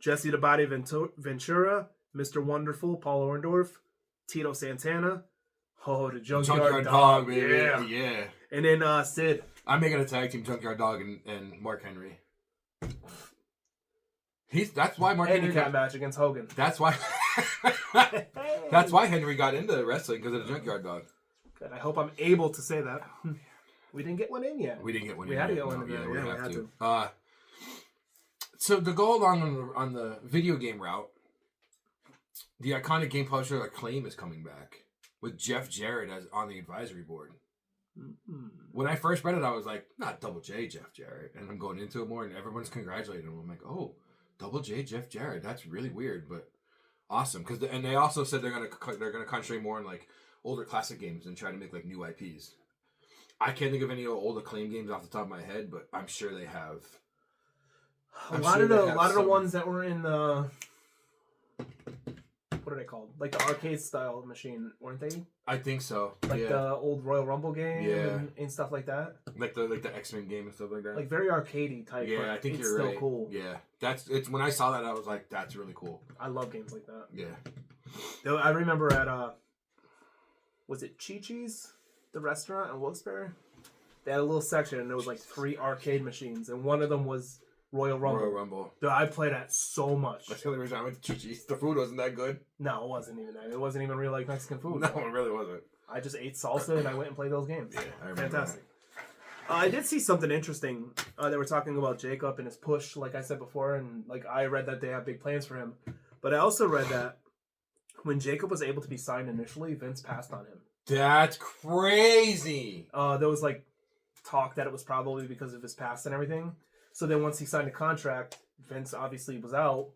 Jesse the Body Ventura, Mr. Wonderful, Paul Orndorff, Tito Santana. Oh, the Junkyard Dog, baby. Yeah. And then Sid. I'm making a tag team Junkyard Dog and Mark Henry. That's why Mark Henry handicap match against Hogan. That's why. That's why Henry got into wrestling, because of the Junkyard Dog. Good. I hope I'm able to say that. We didn't get one in yet. We had to get one in there. We had to. So to go along on the video game route, the iconic game publisher Acclaim is coming back with Jeff Jarrett as on the advisory board. Mm-hmm. When I first read it, I was like, not Double J, Jeff Jarrett. And I'm going into it more, and everyone's congratulating him. I'm like, oh, Double J, Jeff Jarrett. That's really weird, but awesome. And they also said they're gonna concentrate more on like older classic games and try to make like new IPs. I can't think of any old Acclaim games off the top of my head, but I'm sure they have. A lot of the ones that were in the, what are they called? Like the arcade style machine, weren't they? I think so. Like the old Royal Rumble game and stuff like that. Like the X-Men game and stuff like that. Like very arcadey type. Yeah, I think you're right. It's still cool. Yeah, it's when I saw that I was like, that's really cool. I love games like that. Yeah. I remember at was it Chi-Chi's, the restaurant in Wilkes-Barre? They had a little section and there was like 3 arcade machines and one of them was Royal Rumble. Dude, I played that so much. That's the only reason I went to Chi-Chi's. The food wasn't that good. No, it wasn't even that. It wasn't even real like Mexican food. No, it really wasn't. I just ate salsa and I went and played those games. Yeah, I remember. Fantastic. I did see something interesting. They were talking about Jacob and his push, like I said before, and like I read that they have big plans for him. But I also read that When Jacob was able to be signed initially, Vince passed on him. That's crazy. There was like talk that it was probably because of his past and everything. So then once he signed a contract, Vince obviously was out.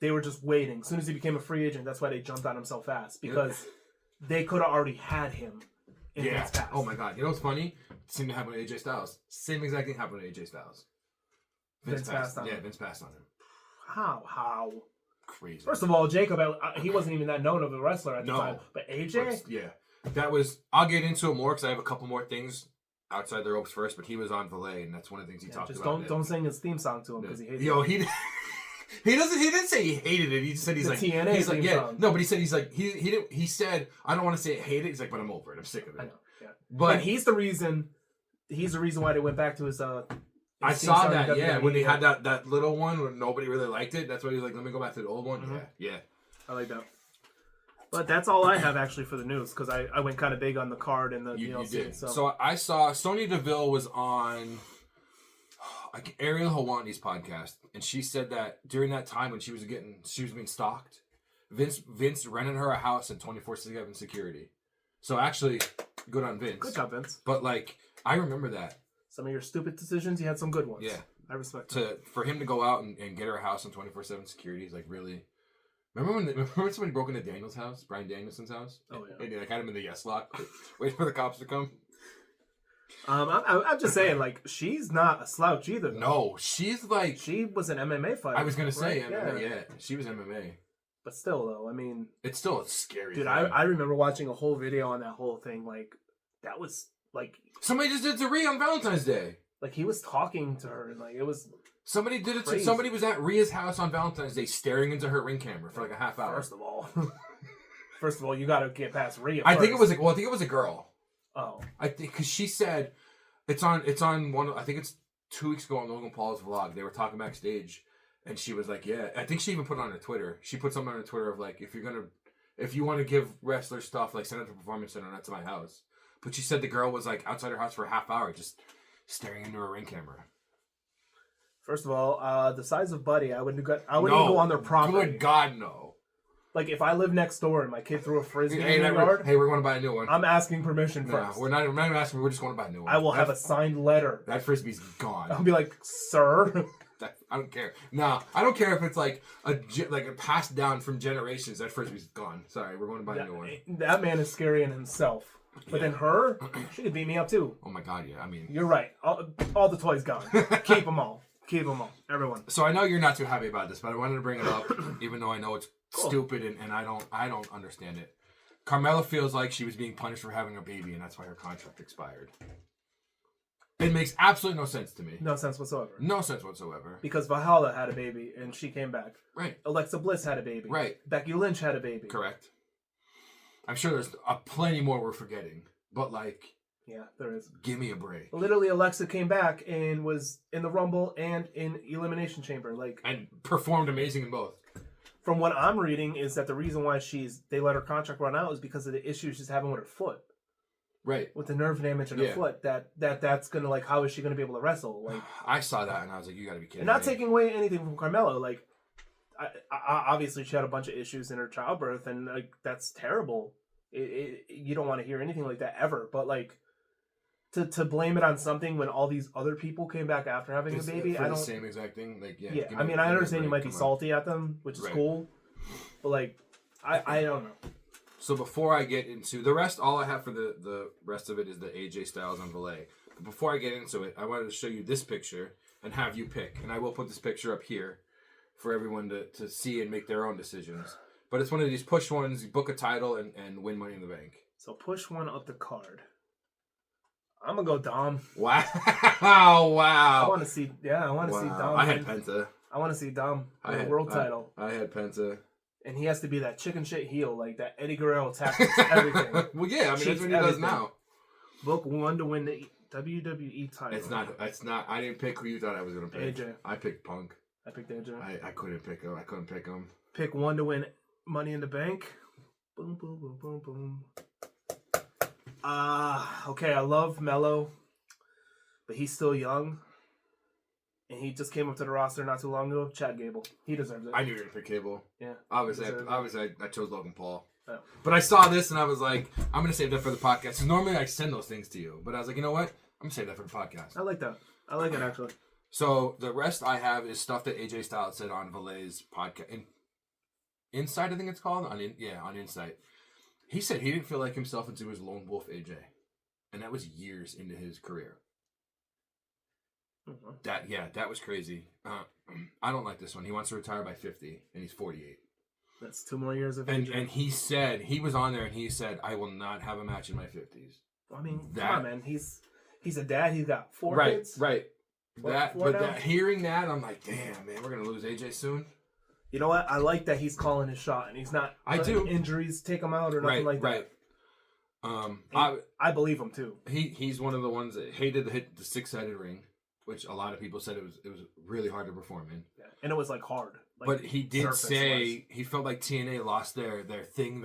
They were just waiting. As soon as he became a free agent, that's why they jumped on him so fast. Because they could have already had him in Vince past. Oh my God. You know what's funny? Same thing happened to AJ Styles. Same exact thing happened to AJ Styles. Vince passed on him. Yeah, Vince passed on him. How? Crazy. First of all, Jacob, he wasn't even that known of a wrestler at the time. But AJ? That was... I'll get into it more because I have a couple more things outside the ropes first, but he was on Valet, and that's one of the things he talked about. Don't sing his theme song to him because he hates it. He doesn't. He didn't say he hated it. He just said he's like TNA he's like song. No, but he said he's like he didn't. He said I don't want to say I hate it. He's like, but I'm over it. I'm sick of it. I know. Yeah. But and he's the reason. He's the reason why they went back to his. I saw that. Yeah, when they had that little one where nobody really liked it. That's why he was like, let me go back to the old one. Mm-hmm. Yeah. I like that. But that's all I have actually for the news because I went kind of big on the card and the DLC. You did. So I saw Sonya Deville was on Ariel Helwani's podcast, and she said that during that time when she was being stalked, Vince rented her a house and 24/7 security. So actually, good on Vince. Good job, Vince. But like, I remember that. Some of your stupid decisions, you had some good ones. Yeah, I respect that. For him to go out and get her a house and 24/7 security is like really. Remember when somebody broke into Daniel's house, Bryan Danielson's house? Oh yeah. And they had him in the yes lock, waiting for the cops to come. I'm just saying, like, she's not a slouch either. Though. No, she's like she was an MMA fighter. I was gonna say right? MMA. Yeah, she was MMA. But still, though, I mean, it's still a scary. Dude, thing. I remember watching a whole video on that whole thing. Like, that was like somebody just did to Rhea on Valentine's Day. Like he was talking to her, and like it was. Somebody did it. Somebody was at Rhea's house on Valentine's Day, staring into her ring camera for like a half hour. First of all, you got to get past Rhea. I think it was a girl. Oh, I think because she said it's on one. I think it's 2 weeks ago on Logan Paul's vlog. They were talking backstage, and she was like, "Yeah." I think she even put it on her Twitter. She put something on her Twitter of like, if you want to give wrestlers stuff, like send it to Performance Center, not to my house. But she said the girl was like outside her house for a half hour, just staring into her ring camera. First of all, the size of Buddy, I wouldn't go on their property. Good God, no. Like, if I live next door and my kid threw a frisbee in the yard... Hey, we're going to buy a new one. I'm asking permission first. We're not even asking. We're just going to buy a new one. I will have a signed letter. That frisbee's gone. I'll be like, sir... I don't care. No, I don't care if it's like a passed down from generations. That frisbee's gone. Sorry, we're going to buy a new one. That man is scary in himself. But then her, she could beat me up too. Oh my God, yeah. I mean... You're right. All the toys gone. Keep them all. Keep them all. Everyone. So I know you're not too happy about this, but I wanted to bring it up, even though I know it's stupid and I don't understand it. Carmella feels like she was being punished for having a baby, and that's why her contract expired. It makes absolutely no sense to me. No sense whatsoever. No sense whatsoever. Because Valhalla had a baby, and she came back. Right. Alexa Bliss had a baby. Right. Becky Lynch had a baby. Correct. I'm sure there's plenty more we're forgetting, but like... Yeah, there is. Give me a break. Literally, Alexa came back and was in the Rumble and in Elimination Chamber, and performed amazing in both. From what I'm reading, is that the reason why they let her contract run out is because of the issues she's having with her foot. Right. With the nerve damage in her foot, that's gonna how is she gonna be able to wrestle? Like, I saw that and I was like, you gotta be kidding. And not taking away anything from Carmella, like, I obviously she had a bunch of issues in her childbirth, and like that's terrible. You don't want to hear anything like that ever, but like. To blame it on something when all these other people came back after having a baby, I don't. The same exact thing, like yeah. I mean, I understand you might be salty at them, which is cool, but like, I don't know. So before I get into the rest, all I have for the rest of it is the AJ Styles on Valet. But before I get into it, I wanted to show you this picture and have you pick, and I will put this picture up here for everyone to see and make their own decisions. But it's one of these push ones, you book a title and win Money in the Bank. So push one up the card. I'm gonna go Dom. Wow! Wow! I want to see. Yeah, I want to see Dom. I had Penta. I want to see Dom win a world title. I had Penta. And he has to be that chicken shit heel, like that Eddie Guerrero tactics, everything. Well, yeah, I mean that's what he does now. Book one to win the WWE title. It's not. I didn't pick who you thought I was gonna pick. AJ. I picked Punk. I picked AJ. I couldn't pick him. Pick one to win Money in the Bank. Boom, boom, boom, boom, boom. Okay, I love Mello, but he's still young. And he just came up to the roster not too long ago. Chad Gable. He deserves it. I knew you were going to pick Cable. Yeah. Obviously, I chose Logan Paul. Oh. But I saw this and I was like, I'm going to save that for the podcast. Because normally I send those things to you. But I was like, you know what? I'm going to save that for the podcast. I like that. I like it, actually. So the rest I have is stuff that AJ Styles said on Valet's podcast. Insight, I think it's called? On Insight. He said he didn't feel like himself until he was Lone Wolf AJ. And that was years into his career. Mm-hmm. That was crazy. I don't like this one. He wants to retire by 50, and he's 48. That's 2 more years of age. And he said, he was on there, and he said, I will not have a match in my 50s. I mean, come on, man. He's a dad. He's got 4 kids. Right. Hearing that, I'm like, damn, man, we're going to lose AJ soon. You know what? I like that he's calling his shot, and he's not letting injuries take him out or nothing like that. Right. I believe him, too. He's one of the ones that hated to hit the 6-sided ring, which a lot of people said it was really hard to perform in. Yeah. And it was like hard. But he did say he felt like TNA lost their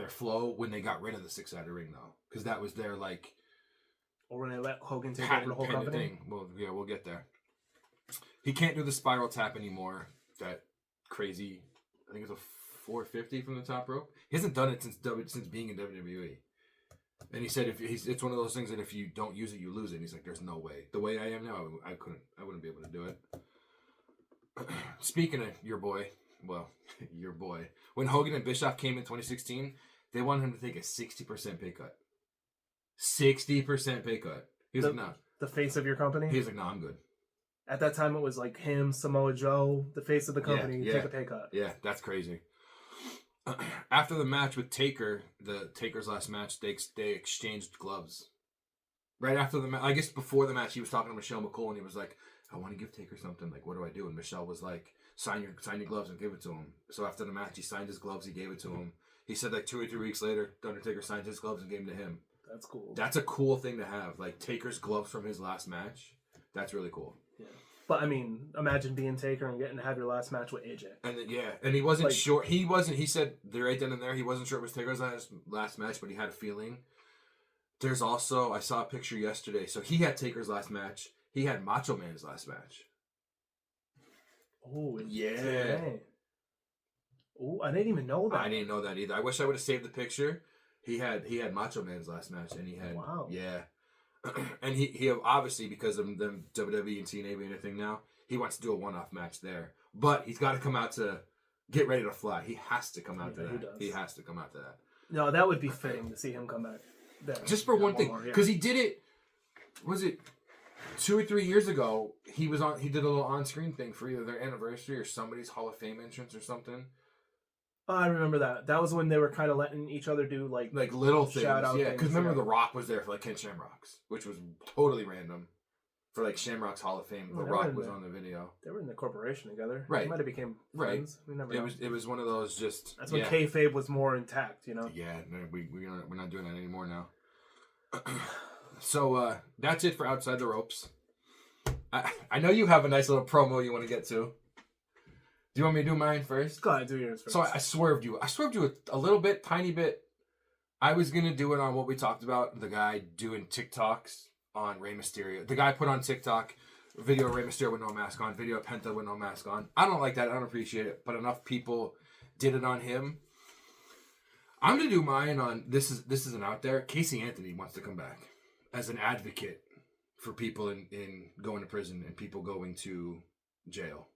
flow when they got rid of the 6-sided ring, though. Because that was their, like... Or when they let Hogan take over the whole company? Thing. Well, yeah, we'll get there. He can't do the spiral tap anymore. That crazy... I think it's a 450 from the top rope. He hasn't done it since being in WWE. And he said it's one of those things that if you don't use it, you lose it. And he's like, there's no way. The way I am now, I wouldn't be able to do it. Speaking of your boy, when Hogan and Bischoff came in 2016, they wanted him to take a 60% pay cut. 60% pay cut. He was like, no. The face of your company? He was like, no, I'm good. At that time, it was like him, Samoa Joe, the face of the company, take a pay cut. Yeah, that's crazy. After the match with Taker's last match, they exchanged gloves. Right after the match, I guess before the match, he was talking to Michelle McCool, and he was like, I want to give Taker something. Like, what do I do? And Michelle was like, sign your gloves and give it to him. So after the match, he signed his gloves, he gave it to him. He said like 2 or 3 weeks later, Undertaker signed his gloves and gave them to him. That's cool. That's a cool thing to have. Like, Taker's gloves from his last match. That's really cool. Yeah. But, I mean, imagine being Taker and getting to have your last match with AJ. And he wasn't sure. He said, right then and there, he wasn't sure it was Taker's last match, but he had a feeling. There's also, I saw a picture yesterday. So he had Taker's last match. He had Macho Man's last match. Oh, yeah. Oh, I didn't even know that. I didn't know that either. I wish I would have saved the picture. He had Macho Man's last match, and he had, yeah. And he obviously, because of them WWE and TNA being a thing now, he wants to do a one-off match there. But he's got to come out to get ready to fly. He has to come out to that. He has to come out to that. No, that would be fitting to see him come back there. Just for one thing. Because he did it, was it 2 or 3 years ago? He did a little on-screen thing for either their anniversary or somebody's Hall of Fame entrance or something. Oh, I remember that. That was when they were kind of letting each other do like little things. Yeah, because remember The Rock was there for like Ken Shamrock's, which was totally random. For like Shamrock's Hall of Fame, The Rock was on the video. They were in the corporation together. Right. They might have became friends. We never know. It was one of those just. That's when kayfabe was more intact, you know. Yeah, we're not doing that anymore now. So that's it for Outside the Ropes. I know you have a nice little promo you want to get to. Do you want me to do mine first? Go ahead, do yours first. So I swerved you. A little bit, tiny bit. I was going to do it on what we talked about, the guy doing TikToks on Rey Mysterio. The guy put on TikTok video of Rey Mysterio with no mask on, video of Penta with no mask on. I don't like that. I don't appreciate it. But enough people did it on him. I'm going to do mine on, this isn't out there. Casey Anthony wants to come back as an advocate for people in going to prison and people going to jail.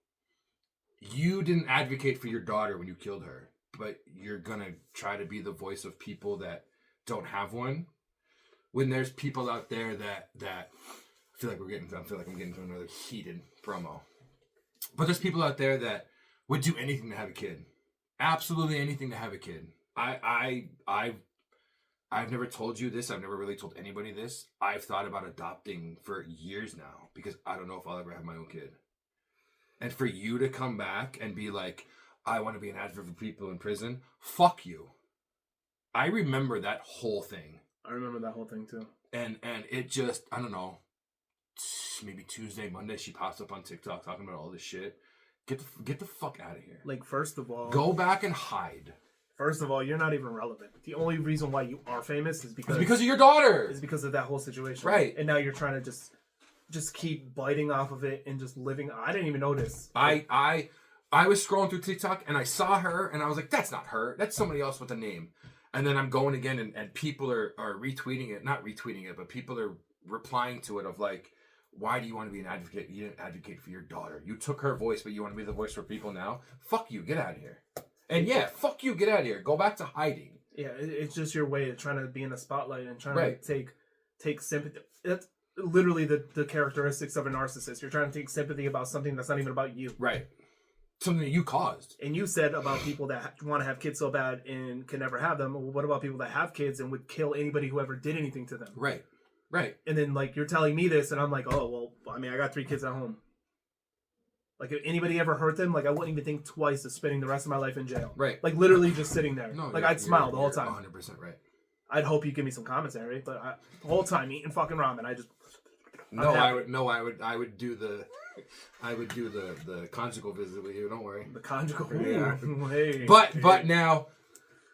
You didn't advocate for your daughter when you killed her, but you're gonna try to be the voice of people that don't have one. When there's people out there that I feel like I'm getting to another heated promo. But there's people out there that would do anything to have a kid. Absolutely anything to have a kid. I've never told you this. I've never really told anybody this. I've thought about adopting for years now because I don't know if I'll ever have my own kid. And for you to come back and be like, I want to be an advocate for people in prison, fuck you. I remember that whole thing. I remember that whole thing too. And it just, I don't know, maybe Tuesday, Monday, she pops up on TikTok talking about all this shit. Get the fuck out of here. Like, first of all, go back and hide. First of all, you're not even relevant. The only reason why you are famous is because of your daughter. Is because of that whole situation. Right. And now you're trying to just just keep biting off of it and just living. I didn't even notice. I was scrolling through TikTok and I saw her and I was like, that's not her. That's somebody else with a name. And then I'm going again and people are retweeting it. Not retweeting it, but people are replying to it of like, why do you want to be an advocate? You didn't advocate for your daughter. You took her voice, but you want to be the voice for people now? Fuck you. Get out of here. And yeah, fuck you. Get out of here. Go back to hiding. Yeah, it's just your way of trying to be in the spotlight and trying to take sympathy. That's literally the characteristics of a narcissist. You're trying to take sympathy about something that's not even about you. Right. Something that you caused. And you said about people that want to have kids so bad and can never have them. Well, what about people that have kids and would kill anybody who ever did anything to them? Right. Right. And then, like, you're telling me this, and I'm like, oh, well, I mean, I got 3 kids at home. Like, if anybody ever hurt them, like, I wouldn't even think twice of spending the rest of my life in jail. Right. Like, literally just sitting there. No, like, I'd smile the whole time. 100% right. I'd hope you give me some commentary, but the whole time eating fucking ramen, I just... I would do the conjugal visit with you. Don't worry. The conjugal. Yeah. Hey. But now,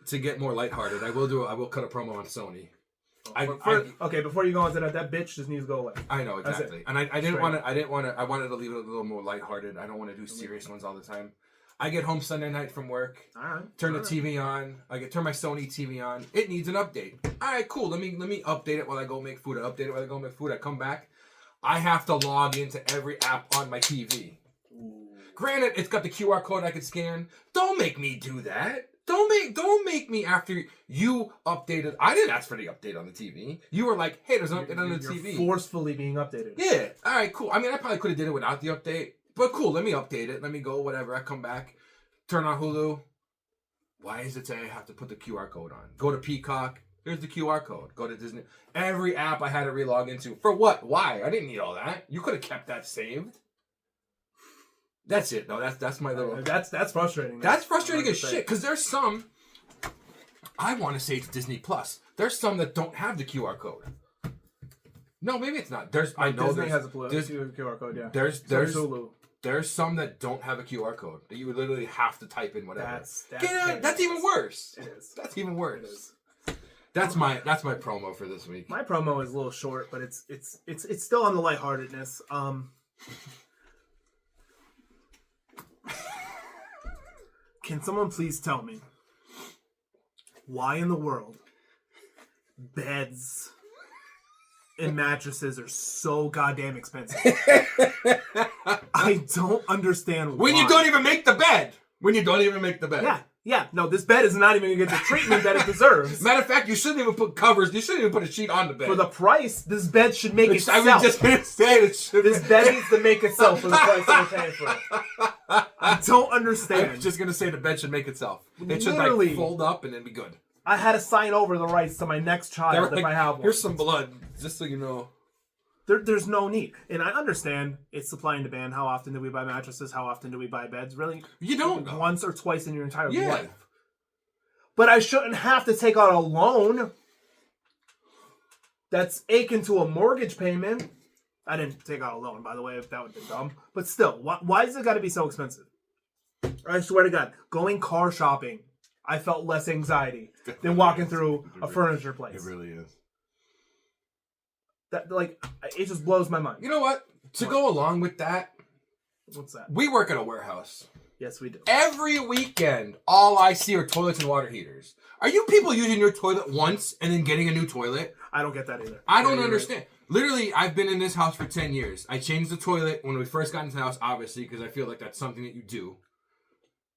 to get more lighthearted, I will cut a promo on Sony. Okay, before you go on to that bitch just needs to go away. I know exactly, and I wanted to leave it a little more lighthearted. I don't want to do serious ones all the time. I get home Sunday night from work. All right. Turn the TV on. Turn my Sony TV on. It needs an update. All right, cool. Let me update it while I go make food. I come back. I have to log into every app on my TV. Ooh. Granted, it's got the QR code I can scan. Don't make me do that. Don't make me after you updated. I didn't ask for the update on the TV. You were like, hey, there's an update on the TV. Forcefully being updated. Yeah. All right, cool. I mean, I probably could have did it without the update. But cool, let me update it. Let me go, whatever. I come back. Turn on Hulu. Why does it say I have to put the QR code on? Go to Peacock. Here's the QR code. Go to Disney. Every app I had to relog into. For what? Why? I didn't need all that. You could have kept that saved. That's it. No, that's my little... That's frustrating. That's frustrating as shit. Because there's some... I want to say it's Disney Plus. There's some that don't have the QR code. No, maybe it's not. Disney has a QR code, yeah. There's Hulu. There's some that don't have a QR code. That you literally have to type in whatever. That's even worse. It is. That's even worse. It is. That's my promo for this week. My promo is a little short, but it's still on the lightheartedness. Can someone please tell me why in the world beds and mattresses are so goddamn expensive? I don't understand why. When you don't even make the bed. Yeah. No, this bed is not even going to get the treatment that it deserves. Matter of fact, you shouldn't even put covers. You shouldn't even put a sheet on the bed. For the price, this bed should make itself. I was just going to say it should. This bed needs to make itself for the price that we're paying for it. I don't understand. I was just going to say the bed should make itself. It should like fold up and then be good. I had to sign over the rights to my next child if I have one. Here's some blood, just so you know. There's no need. And I understand it's supply and demand. How often do we buy mattresses? How often do we buy beds? Really? You don't know. Once or twice in your entire life. But I shouldn't have to take out a loan that's akin to a mortgage payment. I didn't take out a loan, by the way, if that would be dumb. But still, why does it got to be so expensive? I swear to God, going car shopping, I felt less anxiety than walking through a furniture place. It really is. That it just blows my mind. You know what? To go along with that, what's that? We work at a warehouse. Yes, we do. Every weekend, all I see are toilets and water heaters. Are you people using your toilet once and then getting a new toilet? I don't get that either. I don't understand. Literally, I've been in this house for 10 years. I changed the toilet when we first got into the house, obviously, because I feel like that's something that you do.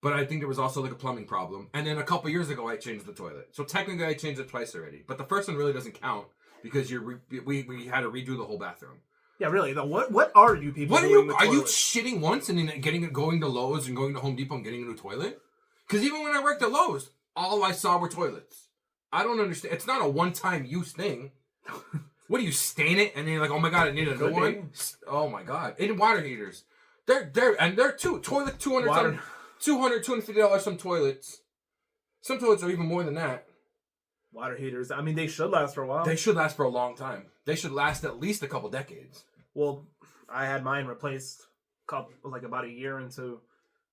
But I think there was also like a plumbing problem. And then a couple years ago, I changed the toilet. So technically, I changed it twice already. But the first one really doesn't count because we had to redo the whole bathroom. Yeah, really. What are you people doing? Are you shitting once and then going to Lowe's and going to Home Depot and getting a new toilet? Because even when I worked at Lowe's, all I saw were toilets. I don't understand. It's not a one-time use thing. What do you stain it and then you're like, oh my god, I need a new one? Oh my god. And water heaters. They're toilet $200, $250 some toilets. Some toilets are even more than that. Water heaters. I mean, they should last for a while. They should last for a long time. They should last at least a couple decades. Well, I had mine replaced about a year into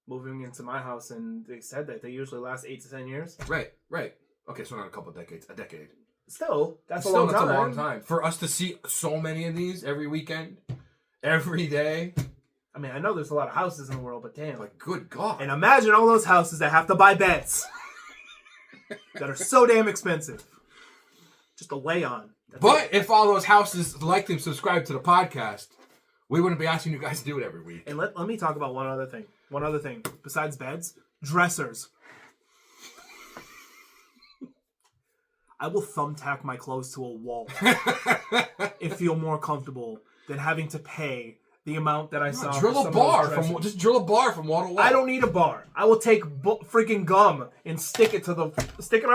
moving into my house, and they said that they usually last 8 to 10 years. Right. Okay, so not a couple decades, a decade. Still, that's a long time. For us to see so many of these every weekend. every day. I mean, I know there's a lot of houses in the world, but damn. Like, good God. And imagine all those houses that have to buy beds that are so damn expensive. Just a lay on. But if all those houses liked and subscribed to the podcast, we wouldn't be asking you guys to do it every week. And let me talk about one other thing. One other thing. Besides beds, dressers. I will thumbtack my clothes to a wall and feel more comfortable than having to pay the amount that I saw. Just drill a bar from wall to wall. I don't need a bar. I will take freaking gum and stick it on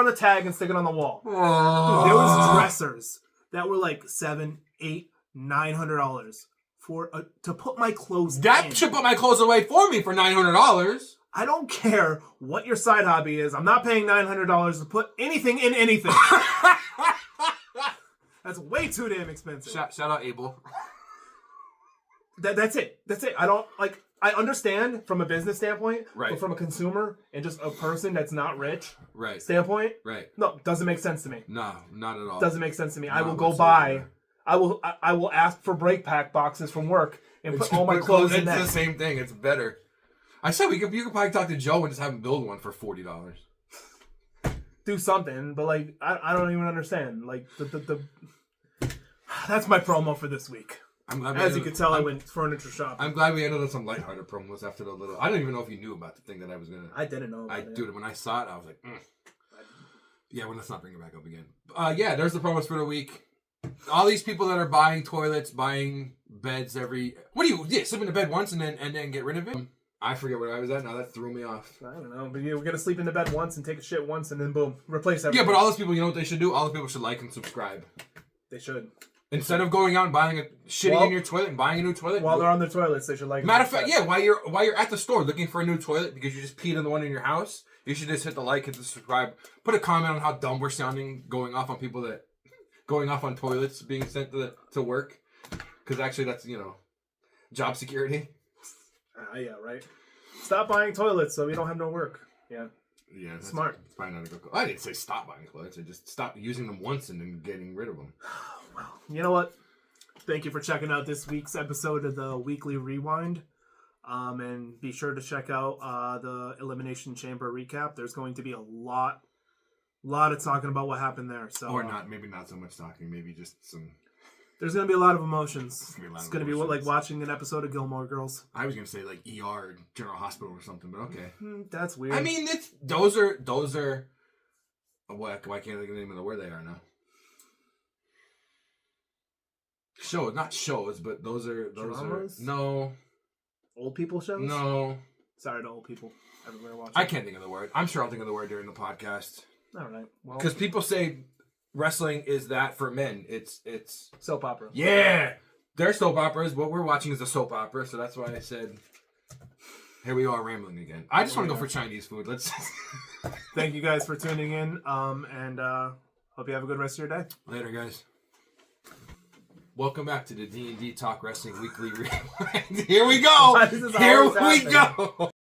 the tag and stick it on the wall. Dude, there was dressers that were like $700, $800, $900 for to put my clothes. That should put my clothes away for me for $900. I don't care what your side hobby is. I'm not paying $900 to put anything in anything. That's way too damn expensive. Shout out Abel. That's it. I don't like. I understand from a business standpoint, right? But from a consumer and just a person that's not rich, right? Standpoint, right? No, doesn't make sense to me. No, not at all. Doesn't make sense to me. I will go buy. I will ask for break pack boxes from work and put all my clothes in that. It's the same thing. It's better. I said you could probably talk to Joe and just have him build one for $40. Do something, but like I don't even understand. Like the that's my promo for this week. As you can tell, I went furniture shopping. I'm glad we ended on some lighthearted promos after the little. I don't even know if you knew about the thing that I was gonna. I didn't know. Dude, when I saw it, I was like, yeah. Well, let's not bring it back up again. Yeah, there's the promos for the week. All these people that are buying toilets, buying beds every. What do you? Yeah, sleep in the bed once and then get rid of it. I forget where I was at now. That threw me off. I don't know, but we're gonna sleep in the bed once and take a shit once and then boom, replace everything. Yeah, but all those people, you know what they should do? All the people should like and subscribe. They should. Instead of going out and buying shitting in your toilet and buying a new toilet. While they're on their toilets, they should like. Matter of fact, yeah, while you're at the store looking for a new toilet because you just peed in the one in your house, you should just hit the like, hit the subscribe, put a comment on how dumb we're sounding, going off on people that going off on toilets being sent to work, because actually that's job security. Yeah, right. Stop buying toilets so we don't have no work. Yeah. Yeah, smart. That's probably not a good call. I didn't say stop buying toilets. I just stop using them once and then getting rid of them. Well, you know what? Thank you for checking out this week's episode of the Weekly Rewind. And be sure to check out the Elimination Chamber recap. There's going to be a lot of talking about what happened there. So, or not, maybe not so much talking. Maybe just some. There's going to be a lot of emotions. It's going to be like watching an episode of Gilmore Girls. I was going to say like ER, General Hospital or something, but okay. That's weird. I mean, those are. Why can't I think of the name of where they are now? Not shows, but those Dramas? are no old people shows. No, sorry to old people everywhere watching. I can't think of the word. I'm sure I'll think of the word during the podcast. All right, well, because people say wrestling is that for men. It's soap opera. Yeah, they're soap operas. What we're watching is a soap opera, so that's why I said. Here we are rambling again. I just want to go for Chinese food. Let's. Thank you guys for tuning in. And hope you have a good rest of your day. Later, guys. Welcome back to the D&D Talk Wrestling Weekly Rewind. Here we go. Here we go.